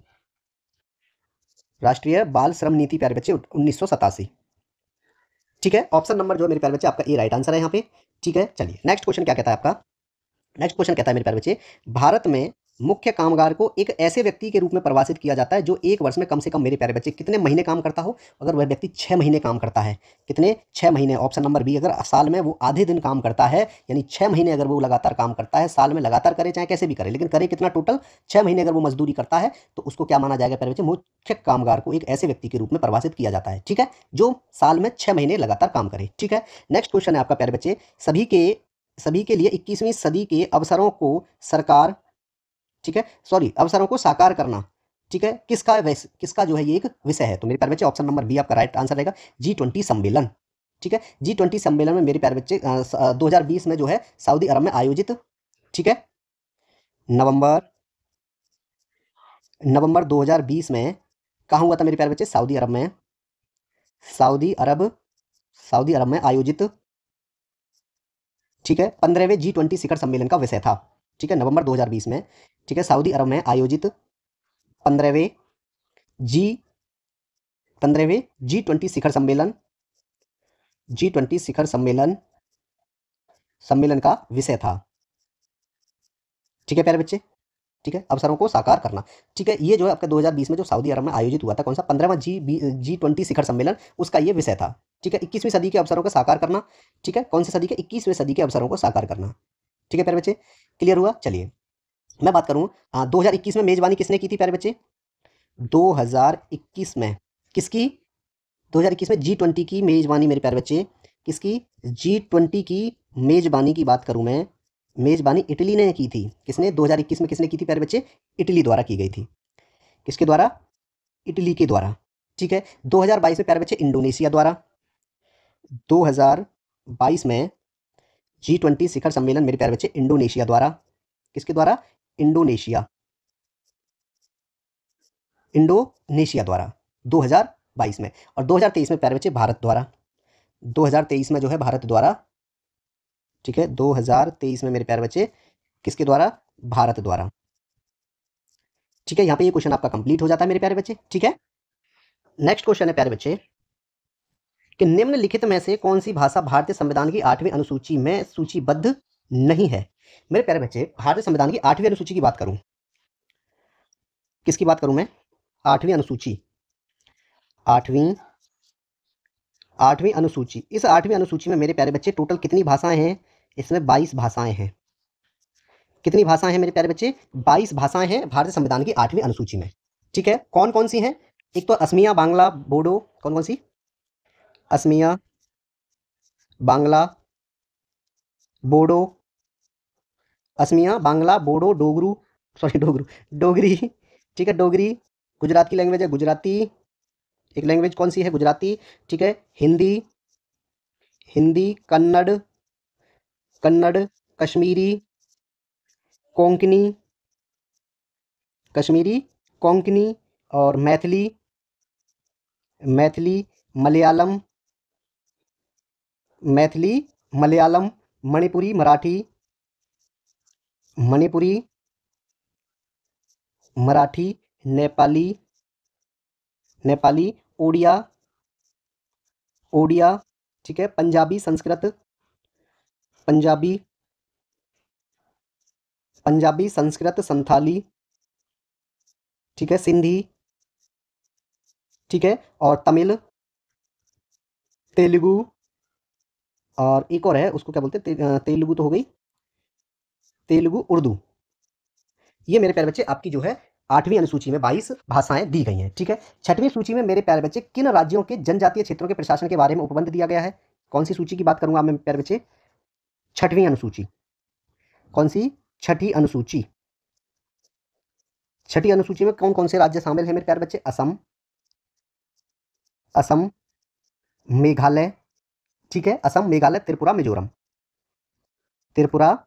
राष्ट्रीय बाल श्रम नीति प्यारे बच्चे 1987। ठीक है, ऑप्शन नंबर जो है मेरे प्यारे बच्चे आपका ए राइट आंसर है यहाँ पे। ठीक है, चलिए नेक्स्ट क्वेश्चन क्या कहता है आपका? नेक्स्ट क्वेश्चन कहता है मेरे प्यारे बच्चे, भारत में मुख्य कामगार को एक ऐसे व्यक्ति के रूप में परिभाषित किया जाता है जो एक वर्ष में कम से कम मेरे प्यारे बच्चे कितने महीने काम करता हो? अगर वह व्यक्ति 6 महीने काम करता है, कितने? 6 महीने। ऑप्शन नंबर बी, अगर साल में वो आधे दिन काम करता है, यानी 6 महीने अगर वो लगातार काम करता है, साल में लगातार करे चाहे कैसे भी करे, लेकिन करे कितना? टोटल 6 महीने अगर वो मजदूरी करता है तो उसको क्या माना जाएगा प्यारे बच्चे? मुख्य कामगार को एक ऐसे व्यक्ति के रूप में परिभाषित किया जाता है। ठीक है, जो साल में 6 महीने लगातार काम करे। ठीक है, नेक्स्ट क्वेश्चन है आपका प्यारे बच्चे, सभी के लिए 21वीं सदी के अवसरों को सरकार, ठीक है, सॉरी, अवसरों को साकार करना, ठीक है, किसका जो है ये एक विषय है? तो मेरे प्यारे बच्चे ऑप्शन नंबर बी आपका राइट आंसर रहेगा, G20 सम्मेलन। ठीक है, G20 सम्मेलन में मेरे प्यारे बच्चे 2020 में जो है सऊदी अरब में आयोजित, ठीक है, नवंबर 2020 में कहाँ हुआ था मेरे प्यारे बच्चे? सऊदी अरब में, सऊदी अरब में आयोजित, ठीक है, 15वें G20 शिखर सम्मेलन का विषय था। ठीक है, नवंबर 2020 में, ठीक है, सऊदी अरब में आयोजित 15वें जी 15वें G20 शिखर सम्मेलन, G20 शिखर सम्मेलन का विषय था। ठीक है प्यारे बच्चे, ठीक है, अवसरों को साकार करना। ठीक है, ये जो है आपका 2020 में जो सऊदी अरब में आयोजित हुआ था, कौन सा? 15वां G20 शिखर सम्मेलन, उसका ये विषय था। ठीक है, 21वीं सदी के अवसरों को साकार करना। ठीक है, कौन सी सदी के? 21वीं सदी के अवसरों को साकार करना। ठीक है प्यारे बच्चे, क्लियर हुआ? चलिए मैं बात करूँ 2021 में मेजबानी किसने की थी प्यारे बच्चे? 2021 में किसकी? 2021 में G20 की मेजबानी मेरे प्यारे बच्चे, किसकी? G20 की मेजबानी की बात करूं मैं, मेजबानी इटली ने की थी। किसने? 2021 में किसने की थी प्यारे बच्चे? इटली द्वारा की गई थी। किसके द्वारा? इटली के द्वारा। ठीक है, 2022 में प्यारे बच्चे इंडोनेशिया द्वारा, 2022 में G20 शिखर सम्मेलन मेरे प्यारे बच्चे इंडोनेशिया द्वारा, किसके द्वारा? इंडोनेशिया द्वारा 2022 में। और 2023 में प्यारे बच्चे भारत द्वारा, 2023 में जो है भारत द्वारा, ठीक है, 2023 में मेरे प्यारे बच्चे किसके द्वारा? भारत द्वारा। ठीक है, यहाँ पे ये क्वेश्चन आपका कंप्लीट हो जाता है मेरे प्यारे बच्चे। ठीक है, नेक्स्ट क्वेश्चन है प्यारे बच्चे कि निम्नलिखित में से कौन सी भाषा भारतीय संविधान की 8वीं अनुसूची में सूचीबद्ध नहीं है? मेरे प्यारे बच्चे, भारतीय संविधान की 8वीं अनुसूची की बात करूं, किसकी बात करूं मैं? 8वीं अनुसूची, 8वीं 8वीं अनुसूची। इस 8वीं अनुसूची में मेरे प्यारे बच्चे टोटल कितनी भाषाएं हैं? इसमें 22 भाषाएं हैं। कितनी भाषाएं हैं मेरे प्यारे बच्चे? 22 भाषाएं हैं भारतीय संविधान की 8वीं अनुसूची में। ठीक है, कौन कौन सी हैं? एक तो असमिया, बांग्ला, बोडो, कौन कौन सी? असमिया, बांग्ला, बोडो, असमिया, बांग्ला, बोडो, डोगरी। ठीक है, डोगरी। गुजरात की लैंग्वेज है गुजराती, एक लैंग्वेज कौन सी है? गुजराती। ठीक है, हिंदी, कन्नड़, कश्मीरी, कोंकणी, कोंकणी और मैथिली, मलयालम, मणिपुरी, मराठी, नेपाली, ओडिया, ठीक है, पंजाबी, संस्कृत, संथाली, ठीक है, सिंधी, ठीक है, और तमिल, तेलुगु, और एक और है, उसको क्या बोलते हैं? तेलुगु तो हो गई, तेलुगु, उर्दू। ये मेरे प्यारे बच्चे आपकी जो है 8वीं अनुसूची में 22 भाषाएं दी गई हैं। ठीक है, 6वीं सूची में मेरे प्यारे बच्चे किन राज्यों के जनजातीय क्षेत्रों के प्रशासन के बारे में उपबंध दिया गया है? कौन सी सूची की बात करूंगा मैं प्यारे बच्चे? 6वीं अनुसूची। कौन सी? 6ठी अनुसूची। 6ठी अनुसूची में कौन कौन से राज्य शामिल है मेरे प्यारे बच्चे? असम, मेघालय, ठीक है, असम, मेघालय, त्रिपुरा, मिजोरम। त्रिपुरा,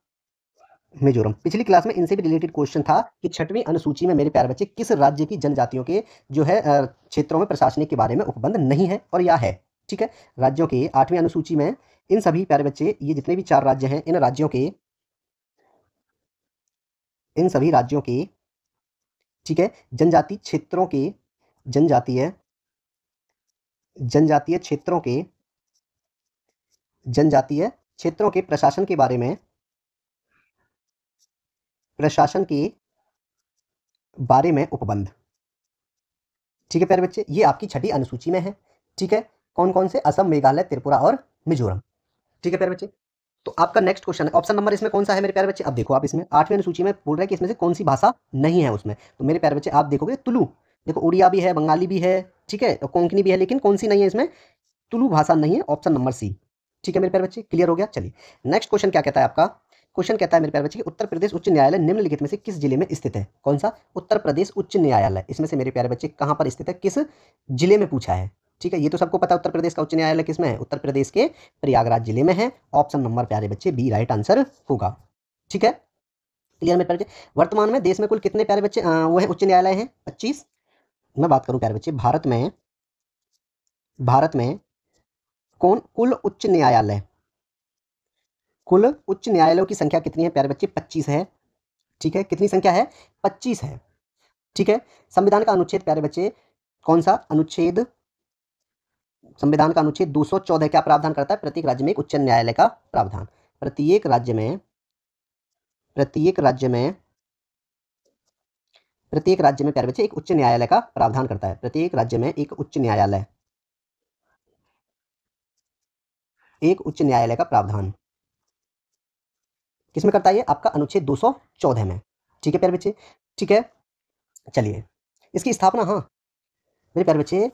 मिजोरम। पिछली क्लास में इनसे भी रिलेटेड क्वेश्चन था कि छठवीं अनुसूची में मेरे प्यारे बच्चे किस राज्य की जनजातियों के जो है क्षेत्रों में प्रशासनिक के बारे में उपबंध नहीं है और या है। ठीक है, राज्यों के 8वीं अनुसूची में इन सभी प्यारे बच्चे, ये जितने भी 4 राज्य हैं, इन सभी राज्यों के, ठीक है, जनजातीय क्षेत्रों के, जनजातीय जनजातीय क्षेत्रों के जनजातीय क्षेत्रों के प्रशासन के बारे में, उपबंध। ठीक है प्यारे बच्चे, ये आपकी छठी अनुसूची में है। ठीक है, कौन कौन से? असम, मेघालय, त्रिपुरा और मिजोरम। ठीक है प्यारे बच्चे, तो आपका नेक्स्ट क्वेश्चन है, ऑप्शन नंबर इसमें कौन सा है मेरे प्यारे बच्चे? अब देखो, आप इसमें 8वीं अनुसूची में बोल रहे हैं कि इसमें से कौन सी भाषा नहीं है उसमें, तो मेरे प्यारे बच्चे आप देखोगे तुलु। देखो, उड़िया भी है, बंगाली भी है, ठीक है, और कोंकणी भी है, लेकिन कौन सी नहीं है इसमें? तुलु भाषा नहीं है, ऑप्शन नंबर सी। ठीक है मेरे प्यारे बच्चे, क्लियर हो गया? चलिए, नेक्स्ट क्वेश्चन क्या कहता है आपका? क्वेश्चन कहता है मेरे प्यारे बच्चे कि उत्तर प्रदेश उच्च न्यायालय निम्नलिखित में से किस जिले में स्थित है? कौन सा? उत्तर प्रदेश उच्च न्यायालय इसमें से मेरे प्यारे बच्चे कहां पर स्थित है, किस जिले में पूछा है? ठीक है, ये तो सबको पता है उत्तर प्रदेश का उच्च न्यायालय किस में है, उत्तर प्रदेश के प्रयागराज जिले में है। ऑप्शन नंबर प्यारे बच्चे बी राइट आंसर होगा। ठीक है, क्लियर मेरे प्यारे बच्चे? वर्तमान में देश में कुल कितने प्यारे बच्चे वो है उच्च न्यायालय हैं? 25। मैं बात करूं प्यारे बच्चे, भारत में कौन कुल उच्च न्यायालय, कुल उच्च न्यायालयों की संख्या कितनी है प्यारे बच्चे? 25 है। ठीक है, कितनी संख्या है? 25 है। ठीक है, संविधान का अनुच्छेद प्यारे बच्चे कौन सा अनुच्छेद? संविधान का अनुच्छेद 214 क्या प्रावधान करता है? प्रत्येक राज्य में एक उच्च न्यायालय का प्रावधान। प्रत्येक राज्य में प्यारे बच्चे एक उच्च न्यायालय का प्रावधान करता है। प्रत्येक राज्य में एक उच्च न्यायालय का प्रावधान किसमें करता है? ये आपका अनुच्छेद 214 में। ठीक है प्यारे बच्चे, ठीक है, चलिए, इसकी स्थापना, हाँ मेरे प्यारे बच्चे,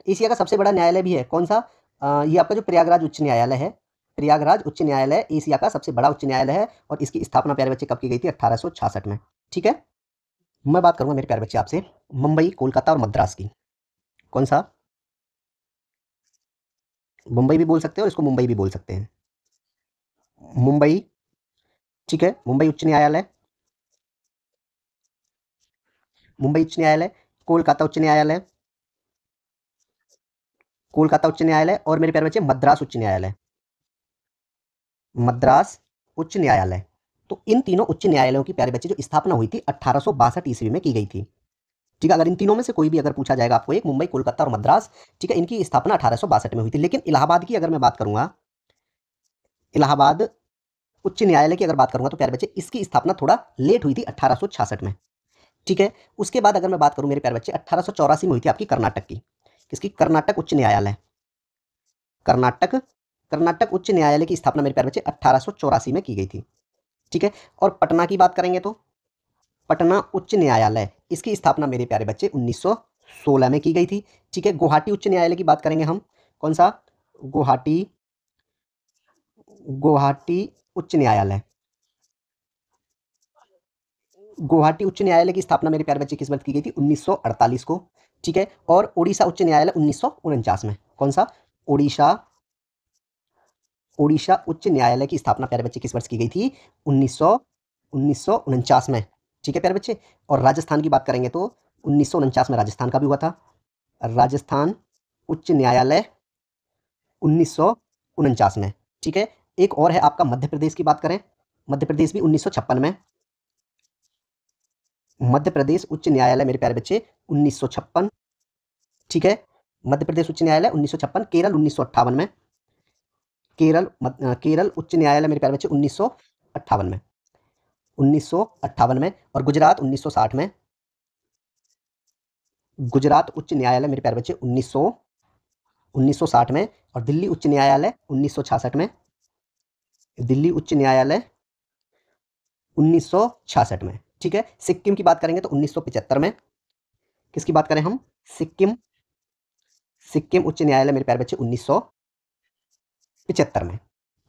एशिया का सबसे बड़ा न्यायालय भी है, कौन सा? ये आपका जो प्रयागराज उच्च न्यायालय है, प्रयागराज उच्च न्यायालय एशिया का सबसे बड़ा उच्च न्यायालय है, और इसकी स्थापना प्यारे बच्चे कब की गई थी? 1866 में। ठीक है, मैं बात करूंगा मेरे प्यारे बच्चे आपसे मुंबई, कोलकाता और मद्रास की। कौन सा? मुंबई भी बोल सकते हो, इसको मुंबई भी बोल सकते हैं। मुंबई, ठीक है, मुंबई उच्च न्यायालय, मुंबई उच्च न्यायालय, कोलकाता उच्च न्यायालय, कोलकाता उच्च न्यायालय, और मेरे प्यारे बच्चे मद्रास उच्च न्यायालय, मद्रास उच्च न्यायालय। तो इन तीनों उच्च न्यायालयों की प्यारे बच्चे जो स्थापना हुई थी 1862 ईस्वी में की गई थी। ठीक है, अगर इन तीनों में से कोई भी अगर पूछा जाएगा आपको, एक मुंबई, कोलकाता और मद्रास, ठीक है, इनकी स्थापना 1862 में हुई थी। लेकिन इलाहाबाद की अगर मैं बात करूंगा, इलाहाबाद उच्च न्यायालय की अगर बात करूंगा, तो प्यारे बच्चे इसकी स्थापना थोड़ा लेट हुई थी, 1866 में। ठीक है, उसके बाद अगर मैं बात करूं मेरे प्यारे बच्चे, 1884 में हुई थी आपकी कर्नाटक की। किसकी? कर्नाटक उच्च न्यायालय। कर्नाटक उच्च न्यायालय की स्थापना मेरे प्यारे बच्चे 1884 में की गई थी। ठीक है, और पटना की बात करेंगे तो पटना उच्च न्यायालय, इसकी स्थापना मेरे प्यारे बच्चे 1916 में की गई थी। ठीक है, गुवाहाटी उच्च न्यायालय की बात करेंगे हम, कौन सा? गुवाहाटी उच्च न्यायालय, गुवाहाटी उच्च न्यायालय की स्थापना मेरे प्यारे बच्चे किस वर्ष की गई थी? 1948 को। ठीक है, और उड़ीसा उच्च न्यायालय 1949 में। कौन सा? उड़ीसा उच्च न्यायालय की स्थापना प्यारे बच्चे किस वर्ष की गई थी? 1949 में। ठीक है प्यारे बच्चे, और राजस्थान की बात करेंगे तो 1949 में राजस्थान का भी हुआ था, राजस्थान उच्च न्यायालय 1949 में। ठीक है, एक और है आपका मध्य प्रदेश की बात करें, मध्य प्रदेश भी 1956 में। मध्य प्रदेश उच्च न्यायालय मेरे प्यारे बच्चे 1956। ठीक है, मध्य प्रदेश उच्च न्यायालय 1956। केरल 1958 में, केरल उच्च न्यायालय मेरे प्यारे बच्चे 1958 में, 1958 में, और गुजरात 1960 में। गुजरात उच्च न्यायालय मेरे प्यारे बच्चे 1960 में, और दिल्ली उच्च न्यायालय 1966 में, दिल्ली उच्च न्यायालय 1966 में। ठीक है, सिक्किम की बात करेंगे तो 1975 में। किसकी बात करें हम? सिक्किम उच्च न्यायालय मेरे प्यारे बच्चे 1975 में।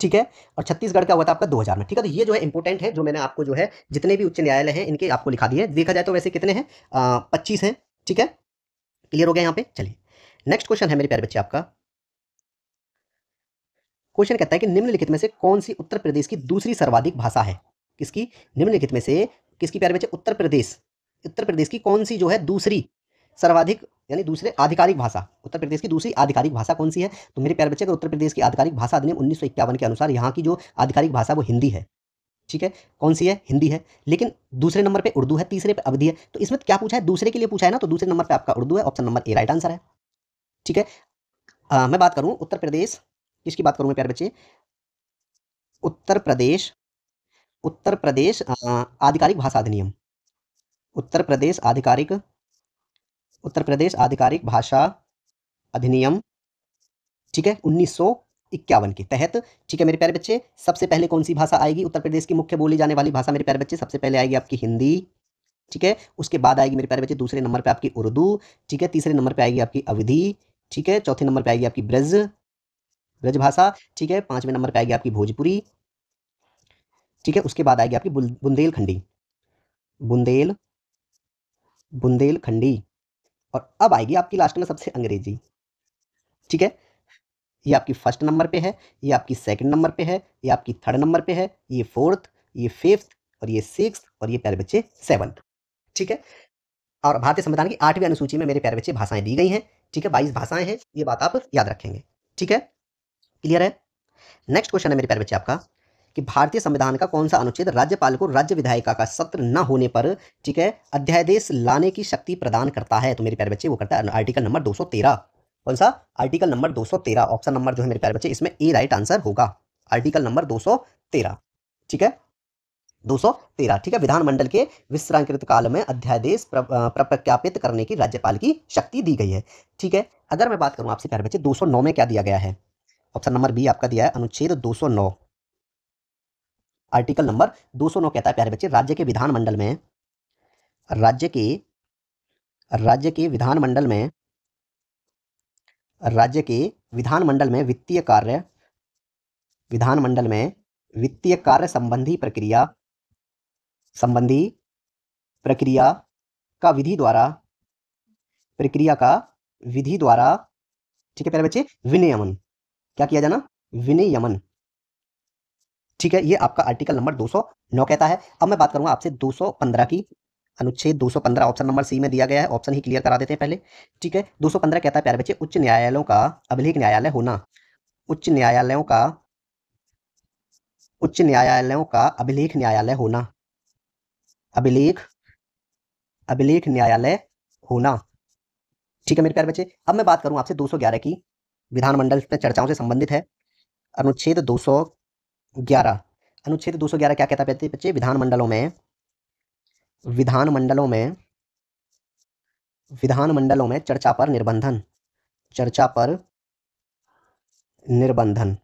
ठीक है, और छत्तीसगढ़ का हुआ था आपका 2000 में। ठीक है, तो ये जो है इंपॉर्टेंट है, जो मैंने आपको जो है जितने भी उच्च न्यायालय हैं इनके आपको लिखा दिए। देखा जाए तो वैसे कितने हैं? 25 हैं। ठीक है, क्लियर हो गया यहाँ पे? चलिए, नेक्स्ट क्वेश्चन है मेरे प्यारे बच्चे आपका, क्वेश्चन कहता है कि निम्नलिखित में से कौन सी उत्तर प्रदेश की दूसरी सर्वाधिक भाषा है? किसकी? निम्नलिखित में से किसकी प्यारे बच्चे? उत्तर प्रदेश की कौन सी जो है दूसरी सर्वाधिक यानी दूसरे आधिकारिक भाषा, उत्तर प्रदेश की दूसरी आधिकारिक भाषा कौन सी है? तो मेरे प्यारे बच्चे, अगर उत्तर प्रदेश की आधिकारिक भाषा अधिनियम 1951 के अनुसार यहाँ की जो आधिकारिक भाषा वो हिंदी है। ठीक है, कौन सी है? हिंदी है। लेकिन दूसरे नंबर पे उर्दू है, तीसरे पे अवधी है। तो इसमें क्या पूछा है? दूसरे के लिए पूछा है ना, तो दूसरे नंबर पे आपका उर्दू है। Option number A right answer है। ठीक है, मैं बात करूं उत्तर प्रदेश, किसकी बात करूं मैं प्यारे बच्चे? उत्तर प्रदेश, उत्तर प्रदेश आधिकारिक भाषा अधिनियम, उत्तर प्रदेश आधिकारिक, उत्तर प्रदेश आधिकारिक भाषा अधिनियम, ठीक है, 1951 के तहत। ठीक है मेरे प्यारे बच्चे, सबसे पहले कौन सी भाषा आएगी? उत्तर प्रदेश की मुख्य बोली जाने वाली भाषा मेरे प्यारे बच्चे, सबसे पहले आएगी आपकी हिंदी। ठीक है, उसके बाद आएगी मेरे प्यारे बच्चे दूसरे नंबर पे आपकी उर्दू। ठीक है, तीसरे नंबर पे आएगी आपकी अवधी। ठीक है, चौथे नंबर पे आएगी आपकी ब्रज, ब्रज भाषा। ठीक है, पांचवें नंबर पे आएगी आपकी भोजपुरी। ठीक है, उसके बाद आएगी आपकी बुंदेलखंडी, बुंदेल बुंदेलखंडी। और अब आएगी आपकी लास्ट में सबसे अंग्रेजी। ठीक है, ये आपकी फर्स्ट नंबर पे है, ये आपकी सेकंड नंबर पे है, ये आपकी थर्ड नंबर पे है, ये फोर्थ, ये फिफ्थ, और ये सिक्स्थ, और ये प्यारे बच्चे सेवंथ। ठीक है, और भारतीय संविधान की 8वीं अनुसूची में मेरे प्यारे बच्चे भाषाएं दी गई हैं। ठीक है, 22 भाषाएं हैं, ये बात आप याद रखेंगे। ठीक है, क्लियर है? नेक्स्ट क्वेश्चन है मेरे प्यारे बच्चे आपका कि भारतीय संविधान का कौन सा अनुच्छेद राज्यपाल को राज्य विधायिका का सत्र न होने पर, ठीक है, अध्यादेश लाने की शक्ति प्रदान करता है? तो मेरे प्यारे बच्चे वो करता है आर्टिकल नंबर 213। कौन सा? Article number 213। ऑप्शन नंबर जो है मेरे प्यारे बच्चे इसमें ए राइट आंसर होगा, आर्टिकल नंबर 213। ठीक है, 213। ठीक है, विधानमंडल के विश्रांकृत काल में अध्यादेश प्रख्यापित करने की राज्यपाल की शक्ति दी गई है। ठीक है, अगर मैं बात करूं आपसे प्यारे बच्चे 209 में क्या दिया गया है? ऑप्शन नंबर बी आपका दिया है अनुच्छेद 209, आर्टिकल नंबर 209 कहता है प्यारे बच्चे राज्य के विधानमंडल में, राज्य के राज्य के विधानमंडल में राज्य के विधानमंडल में वित्तीय कार्य, विधानमंडल में वित्तीय कार्य संबंधी प्रक्रिया का विधि द्वारा, प्रक्रिया का विधि द्वारा, ठीक है प्यारे बच्चे, विनियमन, क्या किया जाना? विनियमन। ठीक है, ये आपका आर्टिकल नंबर 209 कहता है। अब मैं बात करूंगा आपसे 215 की, अनुच्छेद 215 ऑप्शन नंबर सी में दिया गया है, ऑप्शन ही क्लियर करा देते हैं पहले। ठीक है, 215 कहता है प्यारे बच्चे उच्च न्यायालयों का अभिलेख न्यायालय होना, उच्च न्यायालयों का, उच्च न्यायालयों का अभिलेख न्यायालय होना, अभिलेख, अभिलेख न्यायालय होना। ठीक है मेरे प्यारे बच्चे, अब मैं बात करूं आपसे 211 की, विधानमंडल में चर्चाओं से संबंधित है, अनुच्छेद 211। अनुच्छेद 211 क्या कहता है बच्चे? विधानमंडलों में, विधानमंडलों में, विधानमंडलों में चर्चा पर निर्बंधन, चर्चा पर निर्बंधन।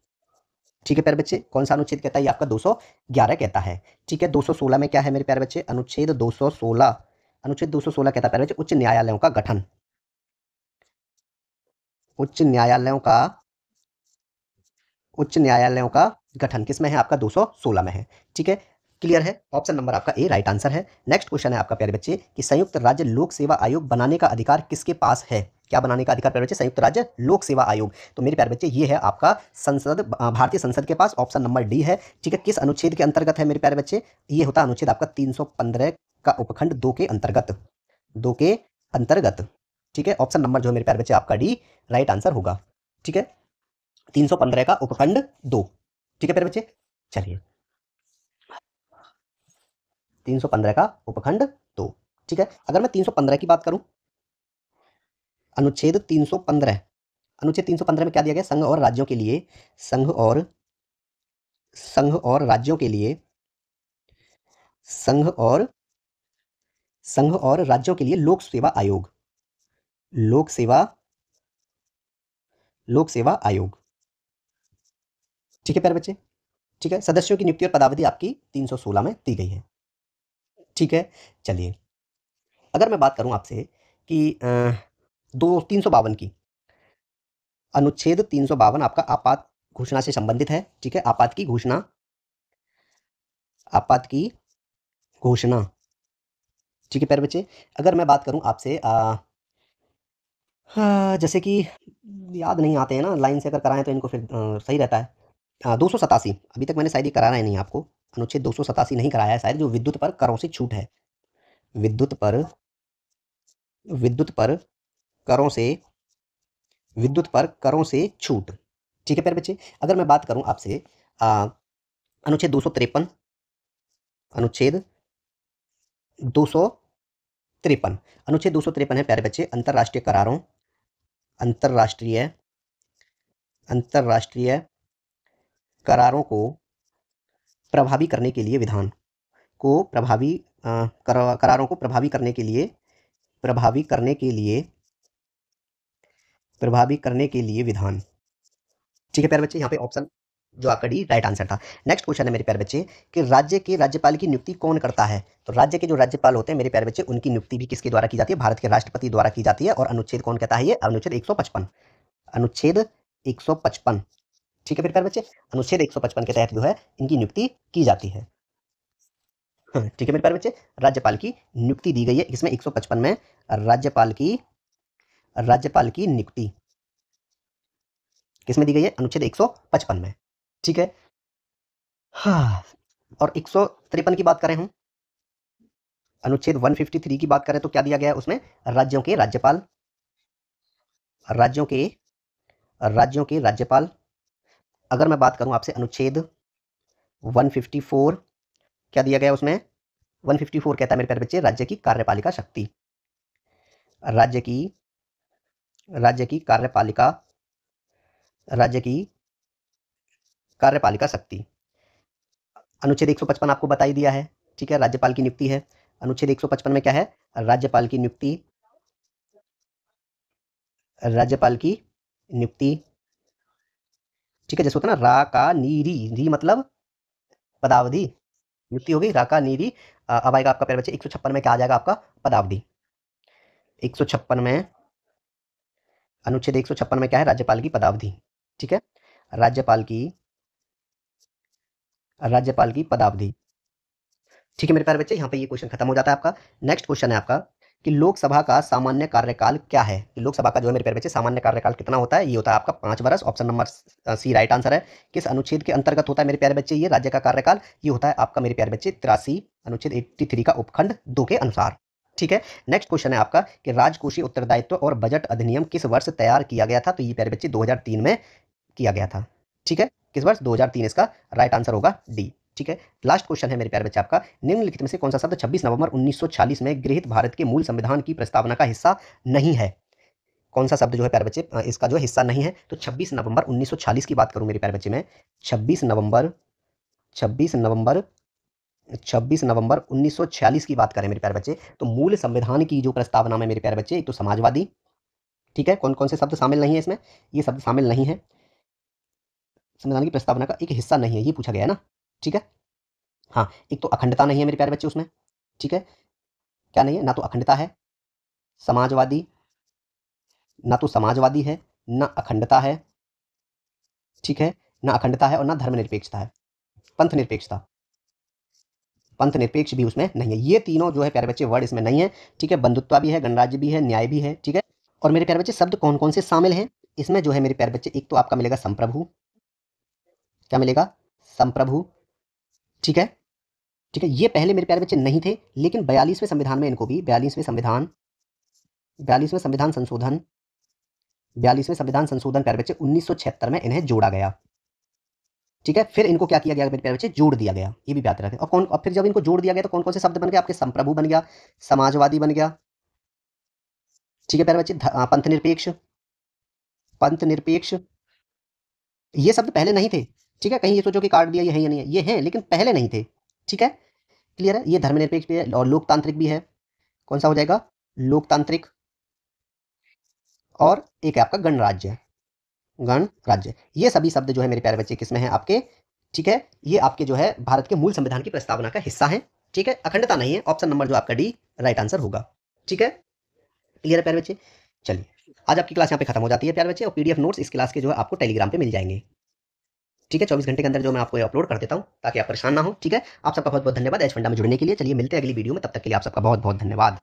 ठीक है प्यारे बच्चे, कौन सा अनुच्छेद कहता है? ये आपका 211 कहता है। ठीक है, 216 में क्या है मेरे प्यारे बच्चे? अनुच्छेद 216, अनुच्छेद 216 कहता है प्यारे बच्चे उच्च न्यायालयों का गठन, उच्च न्यायालयों का, उच्च न्यायालयों का गठन किसमें है? आपका 216 में है। ठीक है, क्लियर है? ऑप्शन नंबर आपका ए राइट आंसर है। नेक्स्ट क्वेश्चन है आपका प्यारे बच्चे कि संयुक्त राज्य लोक सेवा आयोग बनाने का अधिकार किसके पास है? क्या बनाने का अधिकार प्यारे बच्चे? संयुक्त राज्य लोक सेवा आयोग। तो मेरे प्यारे बच्चे ये है आपका संसद, भारतीय संसद के पास, ऑप्शन नंबर डी है। ठीक है, किस अनुच्छेद के अंतर्गत है मेरे प्यारे बच्चे? ये होता है अनुच्छेद आपका 315 का उपखंड 2 के अंतर्गत, 2 के अंतर्गत। ठीक है, ऑप्शन नंबर जो है मेरे प्यारे बच्चे आपका डी राइट आंसर होगा। ठीक है, 315 का उपखंड 2। ठीक है प्यारे बच्चे, चलिए 315 का उपखंड 2। ठीक है, अगर मैं 315 की बात करूं, अनुच्छेद 315, अनुच्छेद 315 में क्या दिया गया? संघ और राज्यों के लिए, संघ और, संघ और राज्यों के लिए, संघ और, संघ और राज्यों के लिए लोक सेवा आयोग, लोक सेवा, लोक सेवा आयोग। ठीक है प्यारे बच्चे, ठीक है, सदस्यों की नियुक्ति और पदावधि आपकी 316 में दी गई है। ठीक है, चलिए अगर मैं बात करूं आपसे कि 352 की, अनुच्छेद 352 आपका आपात घोषणा से संबंधित है। ठीक है, आपात की घोषणा, आपात की घोषणा। ठीक है प्यारे बच्चे, अगर मैं बात करूं आपसे जैसे कि याद नहीं आते हैं ना, लाइन से अगर कराएं तो इनको फिर सही रहता है। 287 अभी तक मैंने शायद ये कराना ही नहीं आपको, अनुच्छेद 287 नहीं कराया है शायद, जो विद्युत पर करों से छूट है। विद्युत पर विद्युत पर करों से विद्युत पर करों से छूट। ठीक है प्यारे बच्चे, अगर मैं बात करूं आपसे अनुच्छेद 253, अनुच्छेद 253, अनुच्छेद 253 है प्यारे बच्चे, अंतर्राष्ट्रीय करारों, अंतर्राष्ट्रीय अंतर्राष्ट्रीय करारों को प्रभावी करने के लिए विधान को प्रभावी करारों को प्रभावी करने के लिए प्रभावी करने के लिए प्रभावी करने के लिए विधान। ठीक है प्यारे बच्चे, यहाँ पे ऑप्शन जो आपका डी राइट आंसर था। नेक्स्ट क्वेश्चन है मेरे प्यारे बच्चे कि राज्य के राज्यपाल की नियुक्ति कौन करता है। तो राज्य के जो राज्यपाल होते हैं मेरे प्यारे बच्चे, उनकी नियुक्ति भी किसके द्वारा की जाती है, भारत के राष्ट्रपति द्वारा की जाती है। और अनुच्छेद कौन कहता है ये, अनुच्छेद 155, अनुच्छेद 155। ठीक है मेरे प्यारे बच्चे, अनुच्छेद 155 के तहत जो है इनकी नियुक्ति की जाती है। ठीक है मेरे प्यारे बच्चे, राज्यपाल की नियुक्ति दी गई है इसमें 155 में, राज्यपाल की नियुक्ति किसमें दी गई है, अनुच्छेद 155 में। ठीक है, हाँ, और 153 की बात करें हम, अनुच्छेद 153 की बात करें तो क्या दिया गया है उसमें, राज्यों के राज्यपाल, राज्यों के राज्यपाल। अगर मैं बात करूं आपसे अनुच्छेद 154, क्या दिया गया उसमें, 154 कहता है मेरे प्यारे बच्चे, राज्य की कार्यपालिका शक्ति, राज्य की कार्यपालिका, राज्य की कार्यपालिका शक्ति। अनुच्छेद 155 आपको बता ही दिया है। ठीक है, राज्यपाल की नियुक्ति है। अनुच्छेद 155 में क्या है, राज्यपाल की नियुक्ति, राज्यपाल की नियुक्ति। ठीक है, जैसे होता है ना रा का नी री, री मतलब पदावधि, नियुक्ति होगी रा का नी री। अब आएगा आपका प्यारे बच्चे 156 में क्या आ जाएगा आपका, पदावधि। 156 में, अनुच्छेद 156 में क्या है, राज्यपाल की पदावधि। ठीक है, राज्यपाल की पदावधि। ठीक है मेरे प्यारे बच्चे, यहाँ पे ये क्वेश्चन खत्म हो जाता है आपका। नेक्स्ट क्वेश्चन है आपका कि लोकसभा का सामान्य कार्यकाल क्या है। लोकसभा का जो है मेरे प्यारे बच्चे सामान्य कार्यकाल कितना होता है, ये होता है आपका 5 वर्ष। Option number C right answer है। किस अनुच्छेद के अंतर्गत होता है मेरे प्यारे बच्चे ये राज्य का कार्यकाल, ये होता है आपका मेरे प्यारे बच्चे 83, अनुच्छेद 83 का उपखंड 2 के अनुसार। ठीक है, नेक्स्ट क्वेश्चन है आपका कि राजकोषीय उत्तरदायित्व और बजट अधिनियम किस वर्ष तैयार किया गया था। तो ये प्यारे बच्चे 2003 में किया गया था। ठीक है, किस वर्ष, 2003 इसका राइट आंसर होगा डी। ठीक है, लास्ट क्वेश्चन है मेरे प्यारे बच्चे आपका, निम्नलिखित में से कौन सा शब्द 26 नवंबर 1946 में गृहीत भारत के मूल संविधान की प्रस्तावना का हिस्सा नहीं है। कौन सा शब्द जो है प्यारे बच्चे इसका जो हिस्सा नहीं है। तो 26 नवंबर 1946 की बात करूं मेरे प्यारे बच्चे में, 26 नवंबर 1946 की बात करें मेरे प्यारे बच्चे, तो मूल संविधान की जो प्रस्तावना में मेरे प्यारे बच्चे, एक तो समाजवादी। ठीक है, कौन कौन से शब्द शामिल नहीं है इसमें, ये शब्द शामिल नहीं है, संविधान की प्रस्तावना का एक हिस्सा नहीं है, ये पूछा गया है ना। ठीक है, हाँ, एक तो अखंडता नहीं है मेरे प्यारे बच्चे उसमें। ठीक है, क्या नहीं है, ना तो अखंडता है, समाजवादी, ना तो समाजवादी है, ना अखंडता है। ठीक है, ना अखंडता है और ना धर्मनिरपेक्षता है, पंथ निरपेक्षता, पंथ निरपेक्ष भी उसमें नहीं है। ये तीनों जो है प्यारे बच्चे वर्ड इसमें नहीं है। ठीक है, बंधुत्व भी है, गणराज्य भी है, न्याय भी है। ठीक है, और मेरे प्यारे बच्चे शब्द कौन कौन से शामिल हैं इसमें जो है मेरे प्यारे बच्चे, एक तो आपका मिलेगा संप्रभु, क्या मिलेगा, संप्रभु। ठीक है, ठीक है, ये पहले मेरे प्यारे बच्चे नहीं थे, लेकिन 42वें संविधान में इनको भी 42वें संविधान संशोधन 42वें संविधान संशोधन प्यारे बच्चे 1976 में इन्हें जोड़ा गया। ठीक है, फिर इनको क्या किया गया मेरे प्यारे बच्चे, जोड़ दिया गया, ये भी याद रखें। और फिर जब इनको जोड़ दिया गया तो कौन कौन से शब्द बन गए आपके, संप्रभु बन गया, समाजवादी बन गया। ठीक है प्यारे बच्चे, पंथ निरपेक्ष, ये शब्द पहले नहीं थे। ठीक है, कहीं ये सोचो कि काट दिया, ये है या नहीं है, ये है लेकिन पहले नहीं थे। ठीक है, क्लियर है, ये धर्मनिरपेक्ष भी है और लोकतांत्रिक भी है। कौन सा हो जाएगा, लोकतांत्रिक। और एक है आपका गणराज्य, गणराज्य। ये सभी शब्द जो है मेरे प्यारे बच्चे किसमें है आपके, ठीक है, ये आपके जो है भारत के मूल संविधान की प्रस्तावना का हिस्सा है। ठीक है, अखंडता नहीं है, ऑप्शन नंबर जो आपका डी राइट आंसर होगा। ठीक है, क्लियर है प्यारे बच्चे। चलिए, आज आपकी क्लास यहाँ पे खत्म हो जाती है प्यारे बच्चे, और पीडीएफ नोट्स इस क्लास के जो है आपको टेलीग्राम पे मिल जाएंगे। ठीक है, 24 घंटे के अंदर जो मैं आपको अपलोड कर देता हूँ ताकि आप परेशान ना हो। ठीक है, आप सबका बहुत बहुत धन्यवाद एच फंडा में जुड़ने के लिए। चलिए मिलते हैं अगली वीडियो में, तब तक के लिए आप सबका बहुत बहुत धन्यवाद।